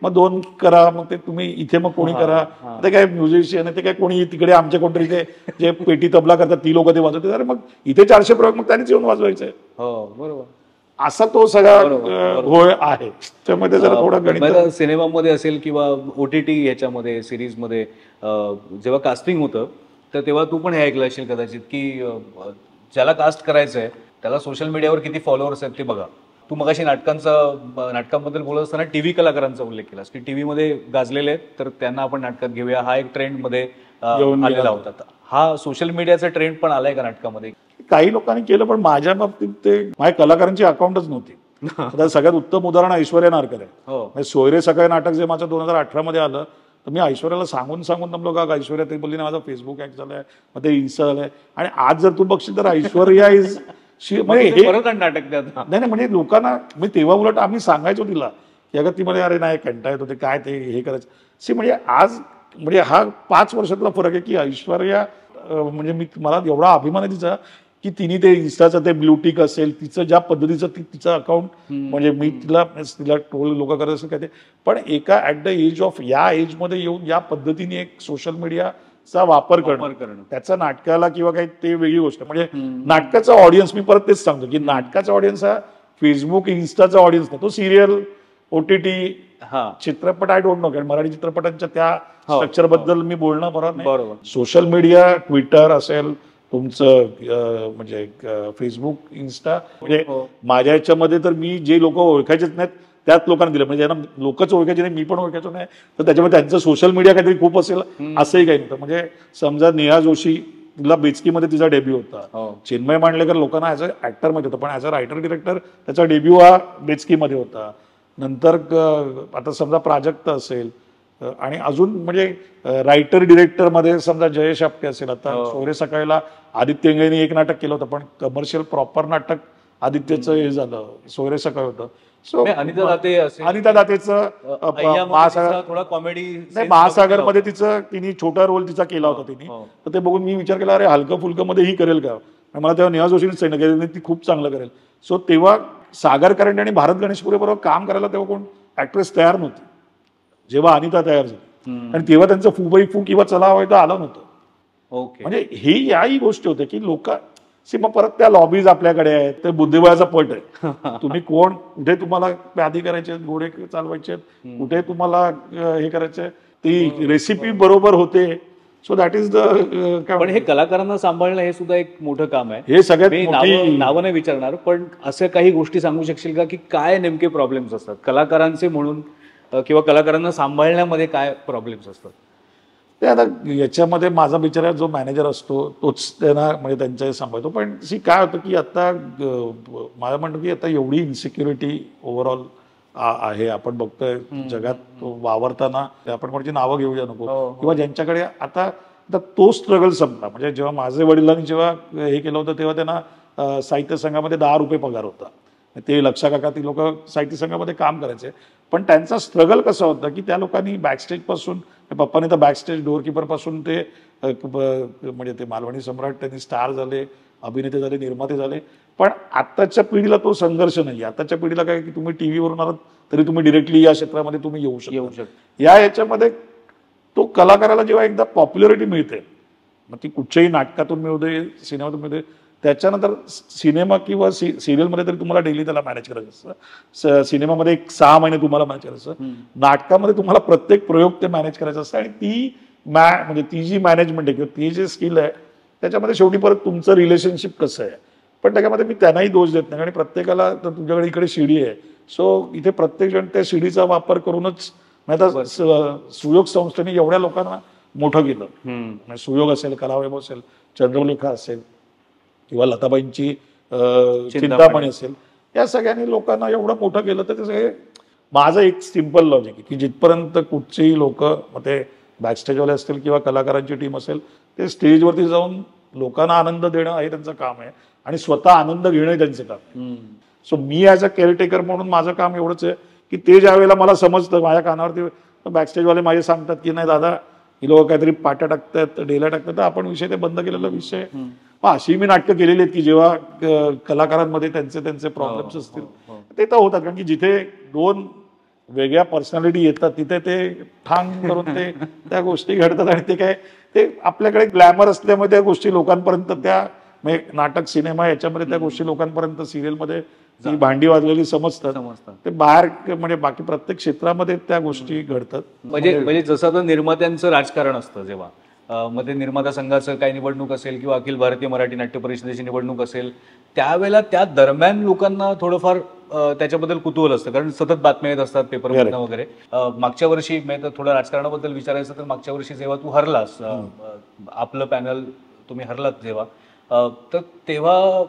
मग 2 करा, मग ते तुम्ही इथे मग कोणी करा. ते काय म्युझिशियन आहे ते काय कोणी तिकडे आमच्या कोणतरी जे पेटी तबला करतात ती लोक ते वाजवतात. अरे मग इथे 400 प्रयोग मग त्यांनीच येऊन वाजवायचंय. बरोबर. असा तो सगळा घोळ आहे. त्यामध्ये जरा थोडा गणित सिनेमामध्ये असेल किंवा OTT ह्याच्यामध्ये सिरीजमध्ये जेव्हा कास्टिंग होतं तर तेव्हा तू पण हे ऐकलं असेल कदाचित की ज्याला कास्ट करायचंय त्याला सोशल मीडियावर किती फॉलोअर्स आहेत ते बघा. तू मगाशी नाटकांबद्दल बोलत असताना टीव्ही कलाकारांचा उल्लेख केलास की टीव्हीमध्ये गाजलेले आहेत तर त्यांना आपण नाटकात घेऊया. हा एक ट्रेंड मध्ये आलेला होता. हा सोशल मिडियाचा ट्रेंड पण आलाय का नाटकामध्ये? काही लोकांनी केलं पण माझ्या बाबतीत ते माझ्या कलाकारांची अकाउंटच नव्हती. सगळ्यात उत्तम उदाहरण ऐश्वर्या नारकर आहे. सोयरे सकाळी नाटक जे माझं 2018 मध्ये आलं तर मी ऐश्वर्याला सांगून दमलो का ऐश्वर्या ते बोलली ना माझा फेसबुक हॅक झालाय, मग ते इन्स्टा झालंय. आणि आज जर तू बघशील तर ऐश्वर्या इज म्हणजे हे परत नाटक त्यात. नाही म्हणजे लोकांना मी तेव्हा उलट आम्ही सांगायचो तिला की अगं ती म्हणे अरे नाही कंटाळत होते काय ते हे करायचं. म्हणजे आज म्हणजे हा 5 वर्षातला फरक आहे की ऐश्वर्या म्हणजे मी मला एवढा अभिमान आहे तिचा की तिने ते इन्स्टाचं ते ब्लूटिक असेल तिचं ज्या पद्धतीचं तिचं अकाउंट म्हणजे मी तिला ट्रोल लोक करत असेल काय ते, पण एका ऍट द एज ऑफ या एजमध्ये येऊन या पद्धतीने एक सोशल मीडियाचा वापर करणं त्याचा नाटकाला किंवा काही ते वेगळी गोष्ट. म्हणजे नाटकाचा ऑडियन्स मी परत तेच सांगतो की नाटकाचा ऑडियन्स हा फेसबुक इन्स्टाचा ऑडियन्स नाही, तो सिरियल OTT चित्रपट आय डोंट नो कारण मराठी चित्रपटांच्या त्या स्ट्रक्चर बद्दल मी बोलणं बरोबर नाही. सोशल मीडिया ट्विटर असेल तुमचं म्हणजे फेसबुक इन्स्टा म्हणजे माझ्या ह्याच्यामध्ये तर मी जे लोक ओळखायचेच नाहीत त्याच लोकांना दिलं. म्हणजे ज्यांना लोकच ओळखायचे नाही मी पण ओळखायचो नाही तर त्याच्यामध्ये त्यांचं सोशल मीडिया काहीतरी खूप असेल असंही काही नव्हतं. म्हणजे समजा नेहा जोशी तिला बेचकीमध्ये तिचा डेब्यू होता, चिन्मय मांडलेकर लोकांना ऍज अ ऍक्टर मध्ये होता पण ऍज अ रायटर डिरेक्टर त्याचा डेब्यू हा बेचकीमध्ये होता. नंतर आता समजा प्राजक्त असेल आणि अजून म्हणजे रायटर डिरेक्टर मध्ये समजा जयेश आपटे असेल. आता सोयरे सकाळीला आदित्य इंगळेने एक नाटक केलं होतं पण कमर्शियल प्रॉपर नाटक आदित्यचं हे झालं सोयरे सकाळ होतं. सो अनिता दातेचं थोडा कॉमेडी नाही महासागर मध्ये तिने छोटा रोल तिचा केला होता तिने. तर ते बघून मी विचार केला अरे हलकं फुलकं मध्ये ही करेल का. मला तेव्हा नेहा जोशीनेच सांगितलं ती खूप चांगलं करेल. सो तेव्हा सागर करंडे आणि भारत गणेशपुरे बरोबर काम करायला तेव्हा कोण ऍक्ट्रेस तयार नव्हती जेव्हा अनिता तयार झाली. आणि तेव्हा त्यांचं फुबाई फू किंवा चला हवं आलं नव्हतं. म्हणजे ही याही गोष्टी होत्या की लोक मग परत त्या लॉबीज आपल्याकडे आहेत ते बुद्धिबळाचा पट आहे. तुम्ही कोण कुठे तुम्हाला व्याधी करायचे घोडे चालवायचे कुठे तुम्हाला हे करायचंय ती रेसिपी बरोबर होते. सो दॅट इज द पण हे कलाकारांना सांभाळणं हे सुद्धा एक मोठं काम आहे. हे सगळ्यात नावं नाही विचारणार पण असं काही गोष्टी सांगू शकशील का की काय नेमके प्रॉब्लेम्स असतात कलाकारांचे म्हणून किंवा कलाकारांना सांभाळण्यामध्ये काय प्रॉब्लेम्स असतात. ते आता याच्यामध्ये माझा बिचारा जो मॅनेजर असतो तोच त्यांना म्हणजे त्यांच्या सांभाळतो. पण काय होतं की आता मला म्हणतो की आता एवढी इन्सिक्युरिटी ओव्हरऑल आहे आपण बघतोय जगात वावरताना आपण कोणाची नावं घेऊया नको किंवा ज्यांच्याकडे आता तो स्ट्रगल संपला. म्हणजे जेव्हा माझे वडिलांनी जेव्हा हे केलं होतं तेव्हा त्यांना साहित्य संघामध्ये 10 रुपये पगार होता. ते लक्षा काका ती लोक साहित्य संघामध्ये काम करायचे पण त्यांचा स्ट्रगल कसा होता की त्या लोकांनी बॅकस्टेज पासून पप्पाने तर बॅकस्टेज डोअरकीपर पासून ते म्हणजे ते मालवणी सम्राट त्यांनी स्टार झाले अभिनेते झाले निर्माते झाले. पण आत्ताच्या पिढीला तो संघर्ष नाही. आताच्या पिढीला काय की तुम्ही टीव्हीवरून आलात तरी तुम्ही डिरेक्टली या क्षेत्रामध्ये तुम्ही येऊ शकता. याच्यामध्ये तो कलाकाराला जेव्हा एकदा पॉप्युलरिटी मिळते मग ती कुठच्याही नाटकातून मिळू दे सिनेमातून मिळू दे त्याच्यानंतर सिनेमा किंवा सिरियलमध्ये तरी तुम्हाला डेली त्याला मॅनेज करायचं असतं. सिनेमामध्ये 6 महिने तुम्हाला मॅनेज करायचं असतं. नाटकामध्ये तुम्हाला प्रत्येक प्रयोग ते मॅनेज करायचं असतं आणि ती म्हणजे ती जी मॅनेजमेंट आहे किंवा ती जे स्किल आहे त्याच्यामध्ये शेवटी परत तुमचं रिलेशनशिप कसं आहे. पण त्याच्यामध्ये मी त्यांनाही दोष देत नाही आणि प्रत्येकाला तर तुमच्याकडे इकडे शिडी आहे सो इथे प्रत्येक जण त्या शिडीचा वापर करूनच नाही तर सुयोग संस्थेने एवढ्या लोकांना मोठं केलं. सुयोग असेल कलावैभव असेल चंद्रलेखा असेल किंवा लताबाईंची चिंतामणी असेल या सगळ्यांनी लोकांना एवढं मोठं केलं तर ते सगळे माझं एक सिम्पल लॉजिक आहे की जिथपर्यंत कुठचेही लोक मग ते बॅकस्टेजवाले असतील किंवा कलाकारांची टीम असेल ते स्टेजवरती जाऊन लोकांना आनंद देणं हे त्यांचं काम आहे आणि स्वतः आनंद घेणं त्यांचं काम. So me as a caretaker म्हणून माझं काम एवढंच आहे की ते ज्या वेळेला मला समजतं माझ्या कानावरती बॅकस्टेजवाले माझे सांगतात की नाही दादा ही लोक काहीतरी पाट्या टाकतात डेल्या टाकतात तर आपण विषय ते बंद केलेला विषय. अशी मी नाटकं केलेली आहेत की जेव्हा कलाकारांमध्ये त्यांचे प्रॉब्लेम्स असतील ते तर होतात कारण की जिथे 2 वेगळ्या पर्सनॅलिटी येतात तिथे ते ठांग करून ते त्या गोष्टी घडतात आणि ते काय ते आपल्याकडे ग्लॅमर असल्यामुळे त्या गोष्टी लोकांपर्यंत त्या म्हणजे नाटक सिनेमा याच्यामध्ये त्या गोष्टी लोकांपर्यंत सिरियलमध्ये ती भांडी वाजलेली समजतात ते बाहेर म्हणजे बाकी प्रत्येक क्षेत्रामध्ये त्या गोष्टी घडतात. म्हणजे जसं आता निर्मात्यांचं राजकारण असतं जेव्हा मध्ये निर्माता संघाचं काही निवडणूक असेल किंवा अखिल भारतीय मराठी नाट्य परिषदेची निवडणूक असेल त्यावेळेला त्या दरम्यान लोकांना थोडंफार त्याच्याबद्दल कुतूहल असतं कारण सतत बातम्या येत असतात पेपरमधनं वगैरे. मागच्या वर्षी म्हणजे थोडं राजकारणाबद्दल विचारायचं तर मागच्या वर्षी जेव्हा तू हरलास आपलं पॅनल तुम्ही हरलात जेव्हा तर तेव्हा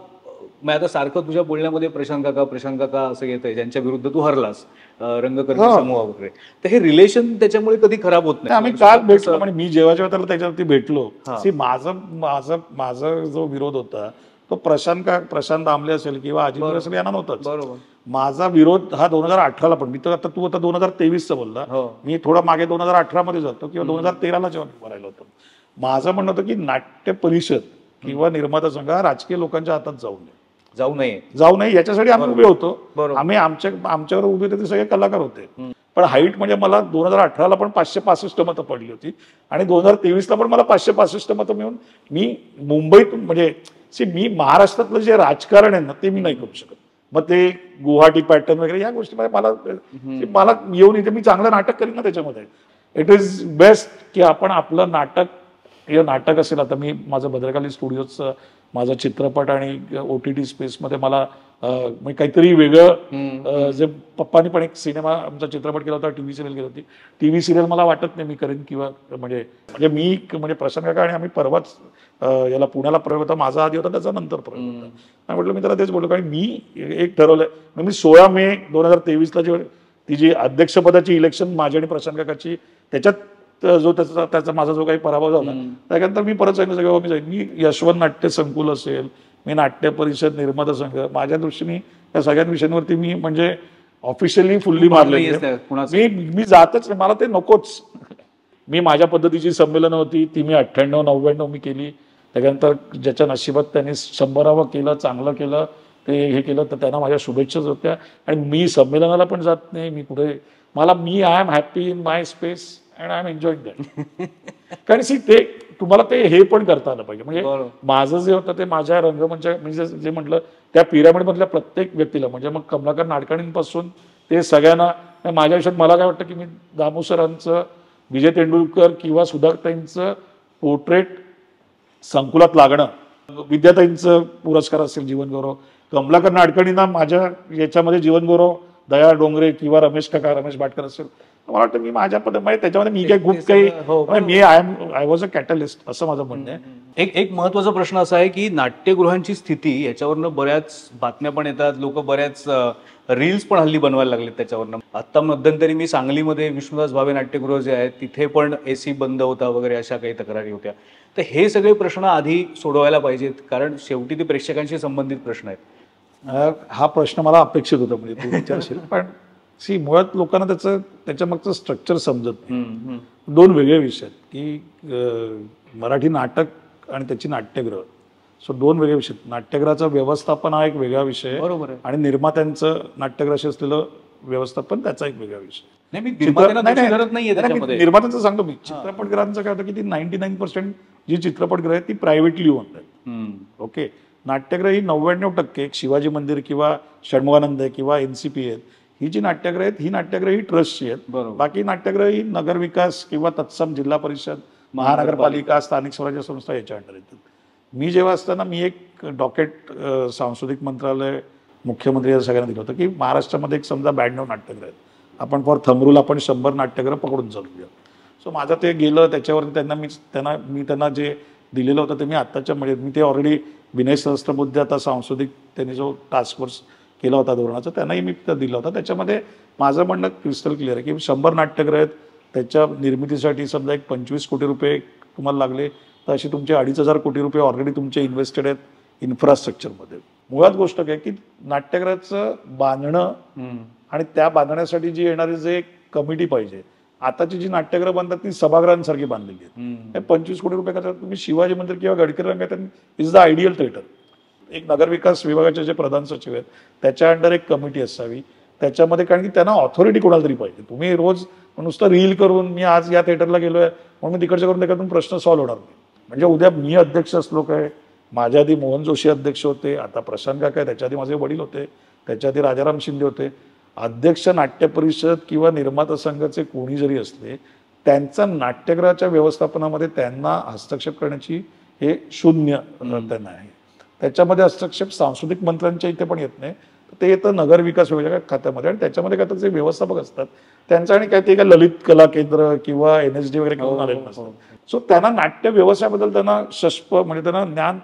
मग आता सारखं तुझ्या बोलण्यामध्ये प्रशांत काका असं येतंय, ज्यांच्या विरुद्ध तू हरलास रंगकर्मी समूह वगैरे. तर हे रिलेशन त्याच्यामुळे कधी खराब होत नाही? आम्ही काल भेटलो म्हणजे मी जेव्हा त्याला त्याच्यावरती भेटलो. माझं माझं माझा जो विरोध होता तो प्रशांत आमले असेल किंवा अजिंक्य असेल यांना नव्हताच. बरोबर. माझा विरोध हा 2018ला पण, मी तर आता तू आता 2023चा बोलला, मी थोडा मागे 2018 मध्ये जातो किंवा 2013ला जेव्हा मी भरायला होतो. माझं म्हणणं होतं की नाट्य परिषद किंवा निर्माता संघ हा राजकीय लोकांच्या हातात जाऊ नये याच्यासाठी आम्ही उभे होतो. आम्ही आमच्यावर उभे होते ते सगळे कलाकार होते. पण हाईट म्हणजे मला 2018ला पण 565 मतं पडली होती आणि 2023ला पण मला 565 मतं मिळून मी मुंबईतून म्हणजे मी महाराष्ट्रातलं जे राजकारण आहे ना ते मी नाही करू शकत. मग ते गुवाहाटी पॅटर्न वगैरे या गोष्टी मला येऊन इथे मी चांगलं नाटक करीन ना त्याच्यामध्ये. इट इज बेस्ट की आपण आपलं नाटक असेल. आता मी माझं भद्रकाली स्टुडिओचं माझा चित्रपट आणि OTT स्पेसमध्ये मला काहीतरी वेगळं, जे पप्पानी पण एक सिनेमा आमचा चित्रपट केला होता, TV सिरियल केली होती. TV सिरियल मला वाटत नाही मी करेन किंवा म्हणजे मी म्हणजे प्रशांत काका आणि आम्ही परवाच याला पुण्याला प्रयोग होता, माझा आधी होता त्याचा नंतर प्रयोग होता. म्हटलं मी त्याला तेच बोललो कारण मी एक ठरवलंय. मी 16 मे 2023ला जे ती जी अध्यक्षपदाची इलेक्शन माझी आणि प्रशांत काकाची, त्याच्यात जो त्याचा माझा जो काही पराभव झाला त्यानंतर मी परत सांगितलं सगळं मी जाईन. मी यशवंत नाट्य संकुल असेल, मी नाट्य परिषद, निर्माता संघ, माझ्या दृष्टीने या सगळ्या विषयांवरती मी म्हणजे ऑफिशियली फुल्ली मारले. मी जातच नाही, मला ते नकोच. मी माझ्या पद्धतीची संमेलनं होती ती मी 98-99 मी केली. त्याच्यानंतर ज्याच्या नशिबात त्यांनी 100वा केलं, चांगलं केलं, ते हे केलं तर त्यांना माझ्या शुभेच्छाच होत्या. आणि मी संमेलनाला पण जात नाही, मी कुठे I am happy in my space and I am enjoying that. कारण ते तुम्हाला ते हे पण करता आलं पाहिजे. म्हणजे माझं जे होतं ते माझ्या रंगमंच म्हणजे जे म्हटलं त्या पिरामिड मधल्या प्रत्येक व्यक्तीला म्हणजे मग कमलाकर नाडकर्णींपासून ते सगळ्यांना माझ्या आयुष्यात मला काय वाटतं की मी दामू सरांचं, विजय तेंडुलकर किंवा सुधाताईंचं पोर्ट्रेट संकुलात लागणं, विद्याताईंचं पुरस्कार असेल जीवनगौरव, कमलाकर नाडकर्णींना माझ्या याच्यामध्ये जीवनगौरव दया डोंगरे किंवा रमेश भाटकर असेल. मला वाटतं मी माझ्या पद्धतीने त्याच्यामध्ये मी काही खूप काही आय वॉज अ कॅटलिस्ट असं माझं म्हणणं आहे. एक महत्वाचा प्रश्न असा आहे की नाट्यगृहांची स्थिती याच्यावरनं बऱ्याच बातम्या पण येतात, लोक बऱ्याच रील्स पण हल्ली बनवायला लागलेत त्याच्यावरनं. आता मध्यंतरी मी सांगलीमध्ये विष्णुदास भावे नाट्यगृह जे आहे तिथे पण AC बंद होता वगैरे अशा काही तक्रारी होत्या. तर हे सगळे प्रश्न आधी सोडवायला पाहिजेत कारण शेवटी ते प्रेक्षकांशी संबंधित प्रश्न आहेत. हा प्रश्न मला अपेक्षित होता म्हणजे तू विचारशील. पण मुळात लोकांना त्याच्या मागचं स्ट्रक्चर समजत नाही. दोन वेगळे विषय आहेत की मराठी नाटक आणि त्याची नाट्यगृह. सो दोन वेगळे विषय. नाट्यगृहाचं व्यवस्थापन हा एक वेगळा विषय आहे आणि निर्मात्यांचं नाट्यगृहाशी असलेलं व्यवस्थापन त्याचा एक वेगळा विषय. निर्मात्यांचं सांगतो मी. चित्रपटगृहांचं काय होतं की ती 99% जी चित्रपटगृह आहेत ती प्रायव्हेटली ओन्ड आहेत. ओके. नाट्यगृह ही 99% शिवाजी मंदिर किंवा षण्मुगानंद किंवा NCP आहेत. ही जी नाट्यगृह आहेत ही नाट्यगृह ही ट्रस्टची आहेत. बाकी नाट्यगृह ही नगरविकास किंवा तत्सम जिल्हा परिषद, महानगरपालिका, स्थानिक स्वराज्य संस्था याच्या अंडर येतात. मी जेव्हा असताना मी एक डॉकेट सांस्कृतिक मंत्रालय मुख्यमंत्री या सगळ्यांना दिलं होतं की महाराष्ट्रामध्ये एक समजा 92 नाट्यगृह आहेत, आपण फॉर थमरूल आपण 100 नाट्यगृह पकडून चालूया. सो माझं ते गेलं त्याच्यावरती मी त्यांना जे दिलेलं होतं ते मी आत्ताच्या म्हणजे मी ते ऑलरेडी विनय सहस्त्रबुद्धे आता सांस्कृतिक त्यांनी जो टास्क फोर्स केला होता धोरणाचा त्यांनाही मी दिला होता. त्याच्यामध्ये माझं म्हणणं क्रिस्टल क्लिअर आहे की 100 नाट्यगृह आहेत, त्याच्या निर्मितीसाठी समजा एक 25 कोटी रुपये तुम्हाला लागले तर अशी तुमचे 2,500 कोटी रुपये ऑलरेडी तुमचे इन्व्हेस्टेड आहेत इन्फ्रास्ट्रक्चरमध्ये. मुळात गोष्ट काय की नाट्यगृहाचं बांधणं आणि त्या बांधण्यासाठी जी येणारी जे कमिटी पाहिजे. आताची जी नाट्यगृह बांधतात ती सभागृहांसारखी बांधलेली आहेत. 25 कोटी रुपये करतात तुम्ही शिवाजी मंदिर किंवा Gadkari Rangayat is the ideal theatre. एक नगरविकास विभागाचे जे प्रधान सचिव आहेत त्याच्या अंडर एक कमिटी असावी त्याच्यामध्ये, कारण की त्यांना ऑथॉरिटी कोणाला तरी पाहिजे. तुम्ही रोज नुसतं रील करून मी आज या थिएटरला गेलोय म्हणून मी तिकडच्या करून त्याच्यातून प्रश्न सॉल्व्ह होणार नाही. म्हणजे उद्या मी अध्यक्ष असलो काय, माझ्या आधी मोहन जोशी अध्यक्ष होते, आता प्रशांत काका, त्याच्या आधी माझे वडील होते, त्याच्या आधी राजाराम शिंदे होते. अध्यक्ष नाट्य परिषद किंवा निर्माता संघाचे कोणी जरी असले त्यांचा नाट्यगृहाच्या व्यवस्थापनामध्ये त्यांना हस्तक्षेप करण्याची हे शून्य त्यांना आहे. त्याच्यामध्ये हस्तक्षेप सांस्कृतिक मंत्र्यांच्या इथे पण येत नाही, ते येतं नगर विकास विभागाच्या खात्यामध्ये आणि त्याच्यामध्ये काय तर जे व्यवस्थापक असतात त्यांचं आणि काय ते काय ललित कला केंद्र किंवा NSD वगैरे घेऊन आलेलं नसतं. सो त्यांना नाट्य व्यवसायाबद्दल त्यांना म्हणजे त्यांना ज्ञान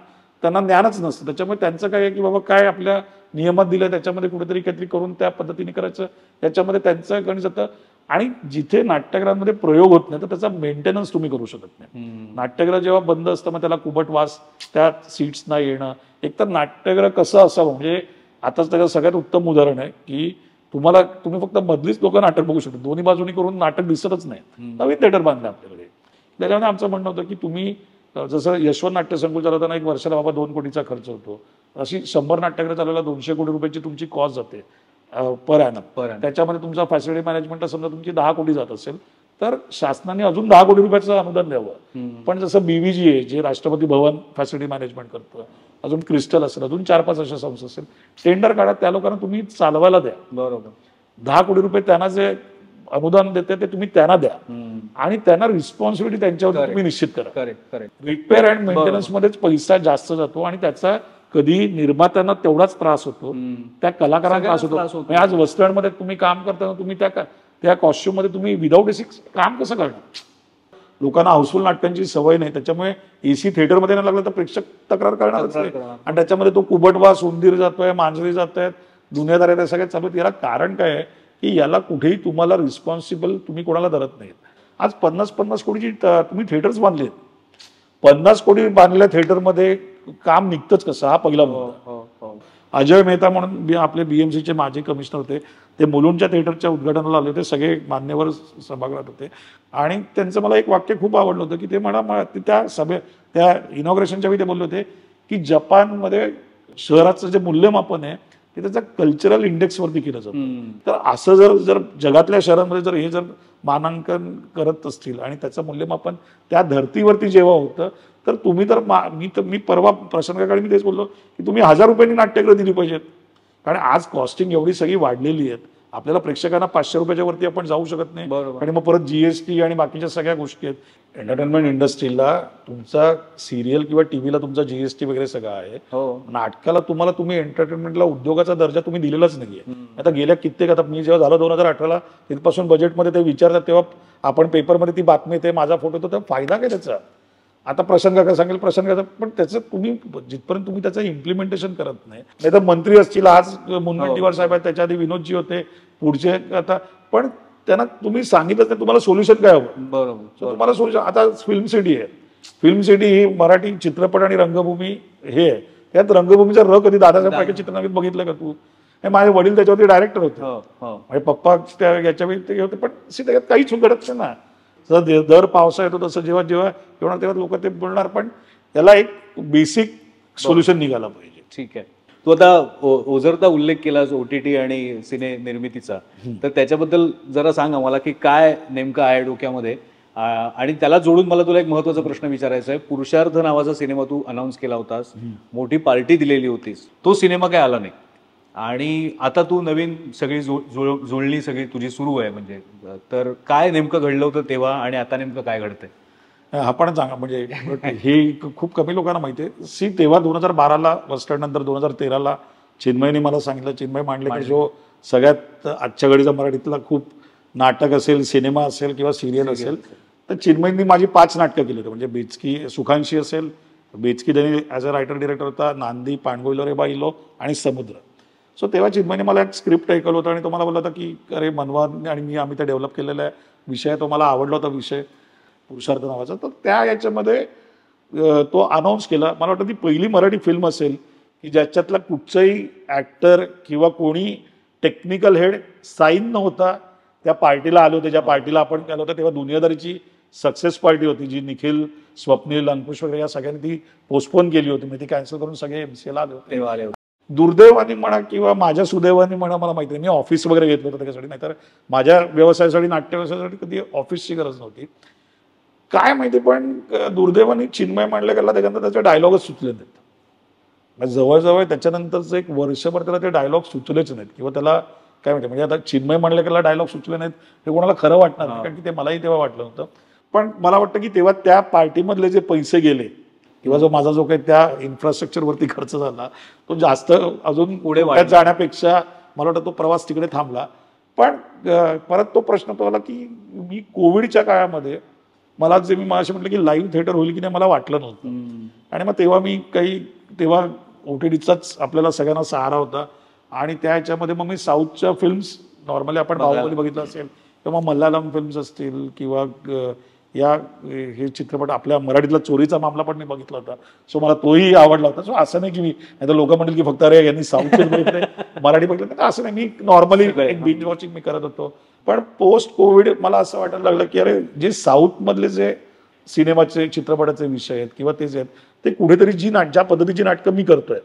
त्यांना ज्ञानच नसतं. त्याच्यामुळे त्यांचं काय आहे की बाबा काय आपल्या नियमात दिलं त्याच्यामध्ये कुठेतरी काहीतरी करून त्या पद्धतीने करायचं, याच्यामध्ये त्यांचं गणित जातं. आणि जिथे नाट्यगृहांमध्ये प्रयोग होत नाही तर त्याचा मेंटेनन्स तुम्ही करू शकत नाही. नाट्यगृह जेव्हा बंद असतं मग त्याला कुबट वास, त्या सीट्सना येणं, एकतर नाट्यगृह कसं असावं, म्हणजे आताच त्याचं सगळ्यात उत्तम उदाहरण आहे की तुम्ही फक्त मधलीच लोक नाटक बघू शकता, दोन्ही बाजूनी करून नाटक दिसतच नाही. नवीन थिएटर बांधलं आपल्याकडे. त्याच्यामध्ये आमचं म्हणणं होतं की तुम्ही जसं यशवंत नाट्य संकुल चालवताना एक वर्षाला बाबा 2 कोटीचा खर्च होतो, अशी 100 नाट्यगृह चालवायला 200 कोटी रुपयाची तुमची कॉस्ट जाते पर ॲनम. त्याच्यामध्ये तुमचा फॅसिलिटी मॅनेजमेंटला समजा तुमची 10 कोटी जात असेल तर शासनाने अजून 10 कोटी रुपयाचं अनुदान द्यावं. पण जसं BVG आहे जे राष्ट्रपती भवन फॅसिलिटी मॅनेजमेंट करतं, अजून क्रिस्टल असेल, अजून 4-5 अशा संस्था असेल, टेंडर काढा, त्या लोकांना तुम्ही चालवायला द्या. बरोबर. 10 कोटी रुपये त्यांना जे अनुदान देते ते तुम्ही त्यांना द्या आणि त्यांना रिस्पॉन्सिबिलिटी त्यांच्यावर तुम्ही निश्चित करा. रिपेअर अँड मेंटेनन्स मध्येच पैसा जास्त जातो आणि त्याचा कधी निर्मात्यांना तेवढाच त्रास होतो, त्या कलाकारांना त्रास होतो. आज वेस्टर्नमध्ये तुम्ही काम करताना तुम्ही त्या कॉस्ट्युम मध्ये तुम्ही विदाऊट एसी काम कसं करणार? लोकांना हाऊसफुल नाटकांची सवय नाही, त्याच्यामुळे AC थिएटरमध्ये नाही लागलं तर प्रेक्षक तक्रार करणारच नाही. आणि त्याच्यामध्ये तो कुबटवास, उंदीर जातोय, मांजरी जात आहेत, दुनियादार आहेत, सगळ्यात चालू. याला कारण काय आहे की याला कुठेही तुम्हाला रिस्पॉन्सिबल तुम्ही कोणाला धरत नाहीत. आज 50-50 कोटीची तुम्ही थिएटर्स बांधलेत, 50 कोटी बांधलेल्या थिएटरमध्ये काम निघतंच कसं, हा पहिला मुद्दा. अजय मेहता म्हणून आपले BMCचे माजी कमिशनर होते, ते मुलुंडच्या थिएटरच्या उद्घाटनाला आले होते, सगळे मान्यवर सभागृहात होते आणि त्यांचं मला एक वाक्य खूप आवडलं होतं की ते त्या इनॉग्रेशनच्या वेळी ते बोलले होते की जपानमध्ये शहराचं जे मूल्यमापन आहे ते त्याच्या कल्चरल इंडेक्सवरती केलं जातं. तर असं जर जगातल्या शहरांमध्ये जर मानांकन करत असतील आणि त्याचं मूल्यमापन त्या धर्तीवरती जेव्हा होतं तर तुम्ही मी परवा प्रसंगाकाळी मी तेच बोललो की तुम्ही 1000 रुपयांनी नाट्यगृह दिली पाहिजेत. कारण आज कॉस्टिंग एवढी सगळी वाढलेली आहेत, आपल्याला प्रेक्षकांना 500 रुपयाच्या वरती आपण जाऊ शकत नाही. आणि मग परत GST आणि बाकीच्या सगळ्या गोष्टी आहेत. एंटरटेनमेंट इंडस्ट्रीला तुमचा सिरियल किंवा टीव्हीला तुमचा GST वगैरे सगळं आहे. नाटकाला तुम्ही एंटरटेनमेंटला उद्योगाचा दर्जा तुम्ही दिलेलाच नाहीये. आता गेल्या कित्येक, आता मी जेव्हा झालं 2018ला तिथपासून बजेटमध्ये ते विचारतात तेव्हा आपण पेपरमध्ये ती बातमी येते, माझा फोटो येतो, तर फायदा काय त्याचा? आता प्रसंग काय सांगेल प्रसंगाचा, पण त्याचं तुम्ही जिथपर्यंत तुम्ही त्याचं इम्प्लिमेंटेशन करत नाही तर मंत्री असतील, आज मुनगंटीवार साहेब आहेत, त्याच्या आधी विनोदजी होते, पुढचे आता, पण त्यांना तुम्ही सांगितलं नाही तुम्हाला सोल्युशन काय हवं. बरोबर. तुम्हाला सोल्युशन, आता फिल्म सिटी आहे, फिल्म सिटी ही मराठी चित्रपट आणि रंगभूमी हे आहे, त्यात रंगभूमीचा कधी दादासाहेब फाळके चित्रनगरीत बघितलं का तू? हे माझे वडील त्याच्यावरती डायरेक्टर होते, माझे पप्पा याच्या वेळी ते होते, पण त्याच्यात काहीच घडत नाही ना. दर पावसा येतो तसं जेव्हा येणार तेव्हा लोक ते बोलणार, पण त्याला एक बेसिक सोल्युशन निघाला पाहिजे. ठीक आहे. तू आता ओझरता उल्लेख केला OTT आणि सिने निर्मितीचा, तर त्याच्याबद्दल जरा सांग आम्हाला की काय नेमकं आहे डोक्यामध्ये. आणि त्याला जोडून मला तुला एक महत्वाचा प्रश्न विचारायचा आहे. पुरुषार्थ नावाचा सिनेमा तू अनाऊन्स केला होतास, मोठी पार्टी दिलेली होतीस, तो सिनेमा काय आला नाही आणि आता तू नवीन सगळी जुळणी सगळी तुझी सुरू आहे, म्हणजे तर काय नेमकं घडलं होतं तेव्हा आणि आता नेमकं काय घडतंय? हा पण सांगा, म्हणजे हे खूप कमी लोकांना माहिती आहे. तेव्हा 2012ला वेस्टर्न, नंतर 2013ला चिन्मयने मला सांगितलं, चिन्मय मांडलेकर जो सगळ्यात आजच्या घडीचा मराठीतला खूप नाटक असेल, सिनेमा असेल किंवा सिरियल असेल, तर चिन्मयनी माझी 5 नाटकं केली होती. म्हणजे बेचकी सुखांशी असेल, बेचकी त्यांनी ॲज अ रायटर डिरेक्टर होता, नांदी, पांडवोईलो रे बाईलो आणि समुद्र. सो तेव्हा चिन्मयने मला एक स्क्रिप्ट ऐकलं होतं आणि तो मला बोलला होता की अरे मनवान आणि आम्ही त्या डेव्हलप केलेला आहे विषय, तो मला आवडला होता विषय पुरुषार्थ नावाचा. तर त्या याच्यामध्ये तो अनाऊन्स केला. मला वाटतं ती पहिली मराठी फिल्म असेल की ज्याच्यातला कुठचाही ॲक्टर किंवा कोणी टेक्निकल हेड साईन नव्हता त्या पार्टीला आले होते. ज्या पार्टीला आपण केलं होतं तेव्हा दुनियादारीची सक्सेस पार्टी होती, जी निखिल, स्वप्नील, अंकुश वगैरे या सगळ्यांनी ती पोस्टपोन केली होती, म्हणजे ती कॅन्सल करून सगळे MCAला आले होते. दुर्दैवाने म्हणा किंवा माझ्या सुदैवाने म्हणा, मला माहिती नाही, मी ऑफिस वगैरे घेतलं होतं त्याच्यासाठी, नाहीतर माझ्या व्यवसायासाठी, नाट्य व्यवसायासाठी कधी ऑफिसची गरज नव्हती. काय माहिती, पण दुर्दैवाने चिन्मय मांडलेकरला त्याच्यानंतर त्याचे डायलॉगच सुचले नाहीत. जवळजवळ त्याच्यानंतरचं एक वर्षभर त्याला ते डायलॉग सुचलेच नाहीत, किंवा त्याला काय माहिती, म्हणजे आता चिन्मय मांडलेकरला डायलॉग सुचले नाहीत हे कोणाला खरं वाटणार नाही, कारण की ते मलाही तेव्हा वाटलं नव्हतं. पण मला वाटतं की तेव्हा त्या पार्टीमधले जे पैसे गेले किंवा जो काही त्या इन्फ्रास्ट्रक्चरवरती खर्च झाला तो जास्त अजून पुढे जाण्यापेक्षा मला वाटतं तो प्रवास तिकडे थांबला. पण परत तो प्रश्न तो आला की मी कोविडच्या काळामध्ये मला जे मी म्हटलं की लाईव्ह थिएटर होईल की नाही मला वाटलं नव्हतं. आणि मग तेव्हा मी काही तेव्हा OTTचाच आपल्याला सगळ्यांना सहारा होता. आणि त्या ह्याच्यामध्ये मग मी साऊथच्या फिल्म्स नॉर्मली आपण बाहुबली बघितलं असेल किंवा मल्याळम फिल्म्स असतील किंवा हे चित्रपट आपल्या मराठीतला चोरीचा मामला पण मी बघितला होता. सो मला तोही आवडला होता. सो असं नाही की मी नाही तर लोक म्हणतील की फक्त अरे यांनी साऊथ फिल्म बघितले मराठी बघितलं, तर असं नाही. मी नॉर्मली एक बिंज वॉचिंग मी करत होतो. पण पोस्ट कोविड मला असं वाटायला लागलं की अरे जे साऊथ मधले जे सिनेमाचे चित्रपटाचे विषय आहेत किंवा तेच आहेत ते कुठेतरी ज्या पद्धतीची नाटकं मी करतोय,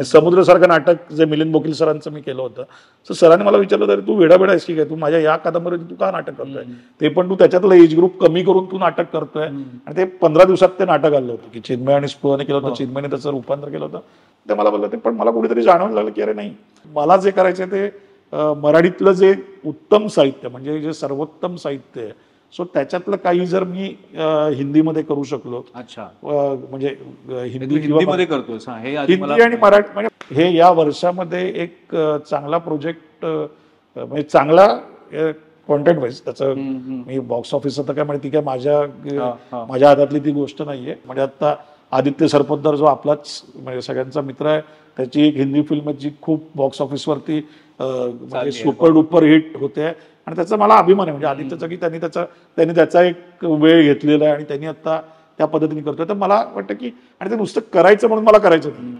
समुद्रसारखं नाटक जे मिलिंद बोकील सरांचं मी केलं होतं. सो सरांनी मला विचारलं तर तू वेडा आहेस की काय, तू माझ्या या कादंबरीत तू का नाटक करतोय, ते पण तू त्याच्यातलं एज ग्रुप कमी करून तू नाटक करतोय. आणि ते 15 दिवसात ते नाटक आलं होतं की चिन्मय आणि स्पृहाने केलं होतं. चिन्मयने त्याचं रूपांतर केलं होतं. ते मला बोललं ते, पण मला कुठेतरी जाणवायला लागलं की अरे नाही, मला जे करायचं ते मराठीतलं जे उत्तम साहित्य म्हणजे जे सर्वोत्तम साहित्य आहे, सो त्याच्यातलं काही जर मी हिंदीमध्ये करू शकलो. अच्छा, म्हणजे हिंदीमध्ये करतोस हिंदी आणि मराठी, म्हणजे हे या वर्षामध्ये एक चांगला प्रोजेक्ट म्हणजे चांगला कॉन्टेंट वाईज त्याचं मी बॉक्स ऑफिस तर काय म्हणजे ती काय माझ्या हातातली ती गोष्ट नाहीये. म्हणजे आता आदित्य सरपोतदार जो आपलाच म्हणजे सगळ्यांचा मित्र आहे, त्याची एक हिंदी फिल्म आहे जी खूप बॉक्स ऑफिसवरती म्हणजे सुपर डुपर हिट होते. आणि त्याचा मला अभिमान आहे म्हणजे आदित्यचा की त्यांनी त्याचा एक वेळ घेतलेला आहे आणि त्यांनी आता त्या पद्धतीने करतोय. तर मला वाटतं की आणि ते नुसतं करायचं म्हणून मला करायचं नाही.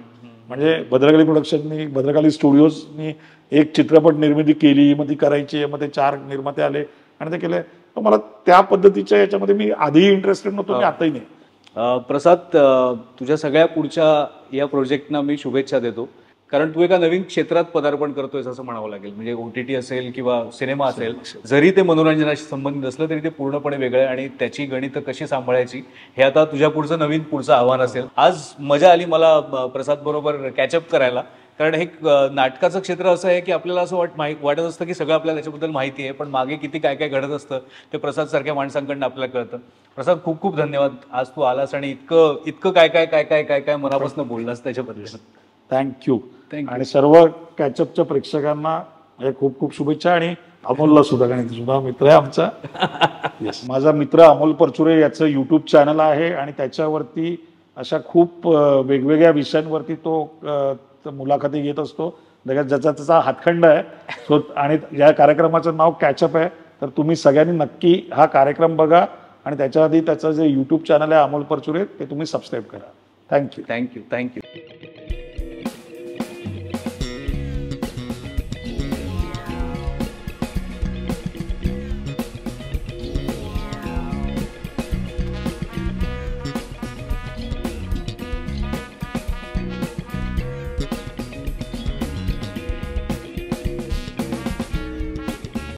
म्हणजे भद्रकाली प्रोडक्शननी, भद्रकाली स्टुडिओजनी एक चित्रपट निर्मिती केली, मग ती करायची, मग ते 4 निर्माते आले आणि ते केले. तर मला त्या पद्धतीच्या याच्यामध्ये मी आधीही इंटरेस्टेड नव्हतो, मी आताही नाही. प्रसाद, तुझ्या सगळ्या पुढच्या या प्रोजेक्टना मी शुभेच्छा देतो, कारण तू एका नवीन क्षेत्रात पदार्पण करतोयस असं म्हणावं लागेल. म्हणजे OTT असेल किंवा सिनेमा असेल, जरी ते मनोरंजनाशी संबंधित असलं तरी ते पूर्णपणे वेगळं आहे आणि त्याची गणितं कशी सांभाळायची हे आता तुझ्या पुढचं आव्हान असेल. आज मजा आली मला प्रसाद बरोबर कॅचअप करायला, कारण हे नाटकाचं क्षेत्र असं आहे की आपल्याला असं वाटत असतं की सगळं आपल्याला त्याच्याबद्दल माहिती आहे, पण मागे किती काय काय घडत असतं ते प्रसाद सारख्या माणसांकडनं आपल्याला कळतं. प्रसाद, खूप खूप धन्यवाद. आज तू आलास आणि इतकं काय काय काय काय काय काय मनापासून बोललास त्याच्याबद्दल. थँक्यू. आणि सर्व कॅचअपच्या प्रेक्षकांना खूप खूप शुभेच्छा. आणि अमोलला सुद्धा, कारण सुद्धा मित्र आहे आमचा. माझा मित्र अमोल परचुरे याचं युट्यूब चॅनल आहे आणि त्याच्यावरती अशा खूप वेगवेगळ्या विषयांवरती तो मुलाखती घेत असतो, ज्याचा त्याचा हातखंड आहे. सो आणि या कार्यक्रमाचं नाव कॅचअप आहे. तर तुम्ही सगळ्यांनी नक्की हा कार्यक्रम बघा आणि त्याच्या आधी त्याचं जे युट्यूब चॅनल आहे अमोल परचुरे ते तुम्ही सबस्क्राईब करा. थँक्यू.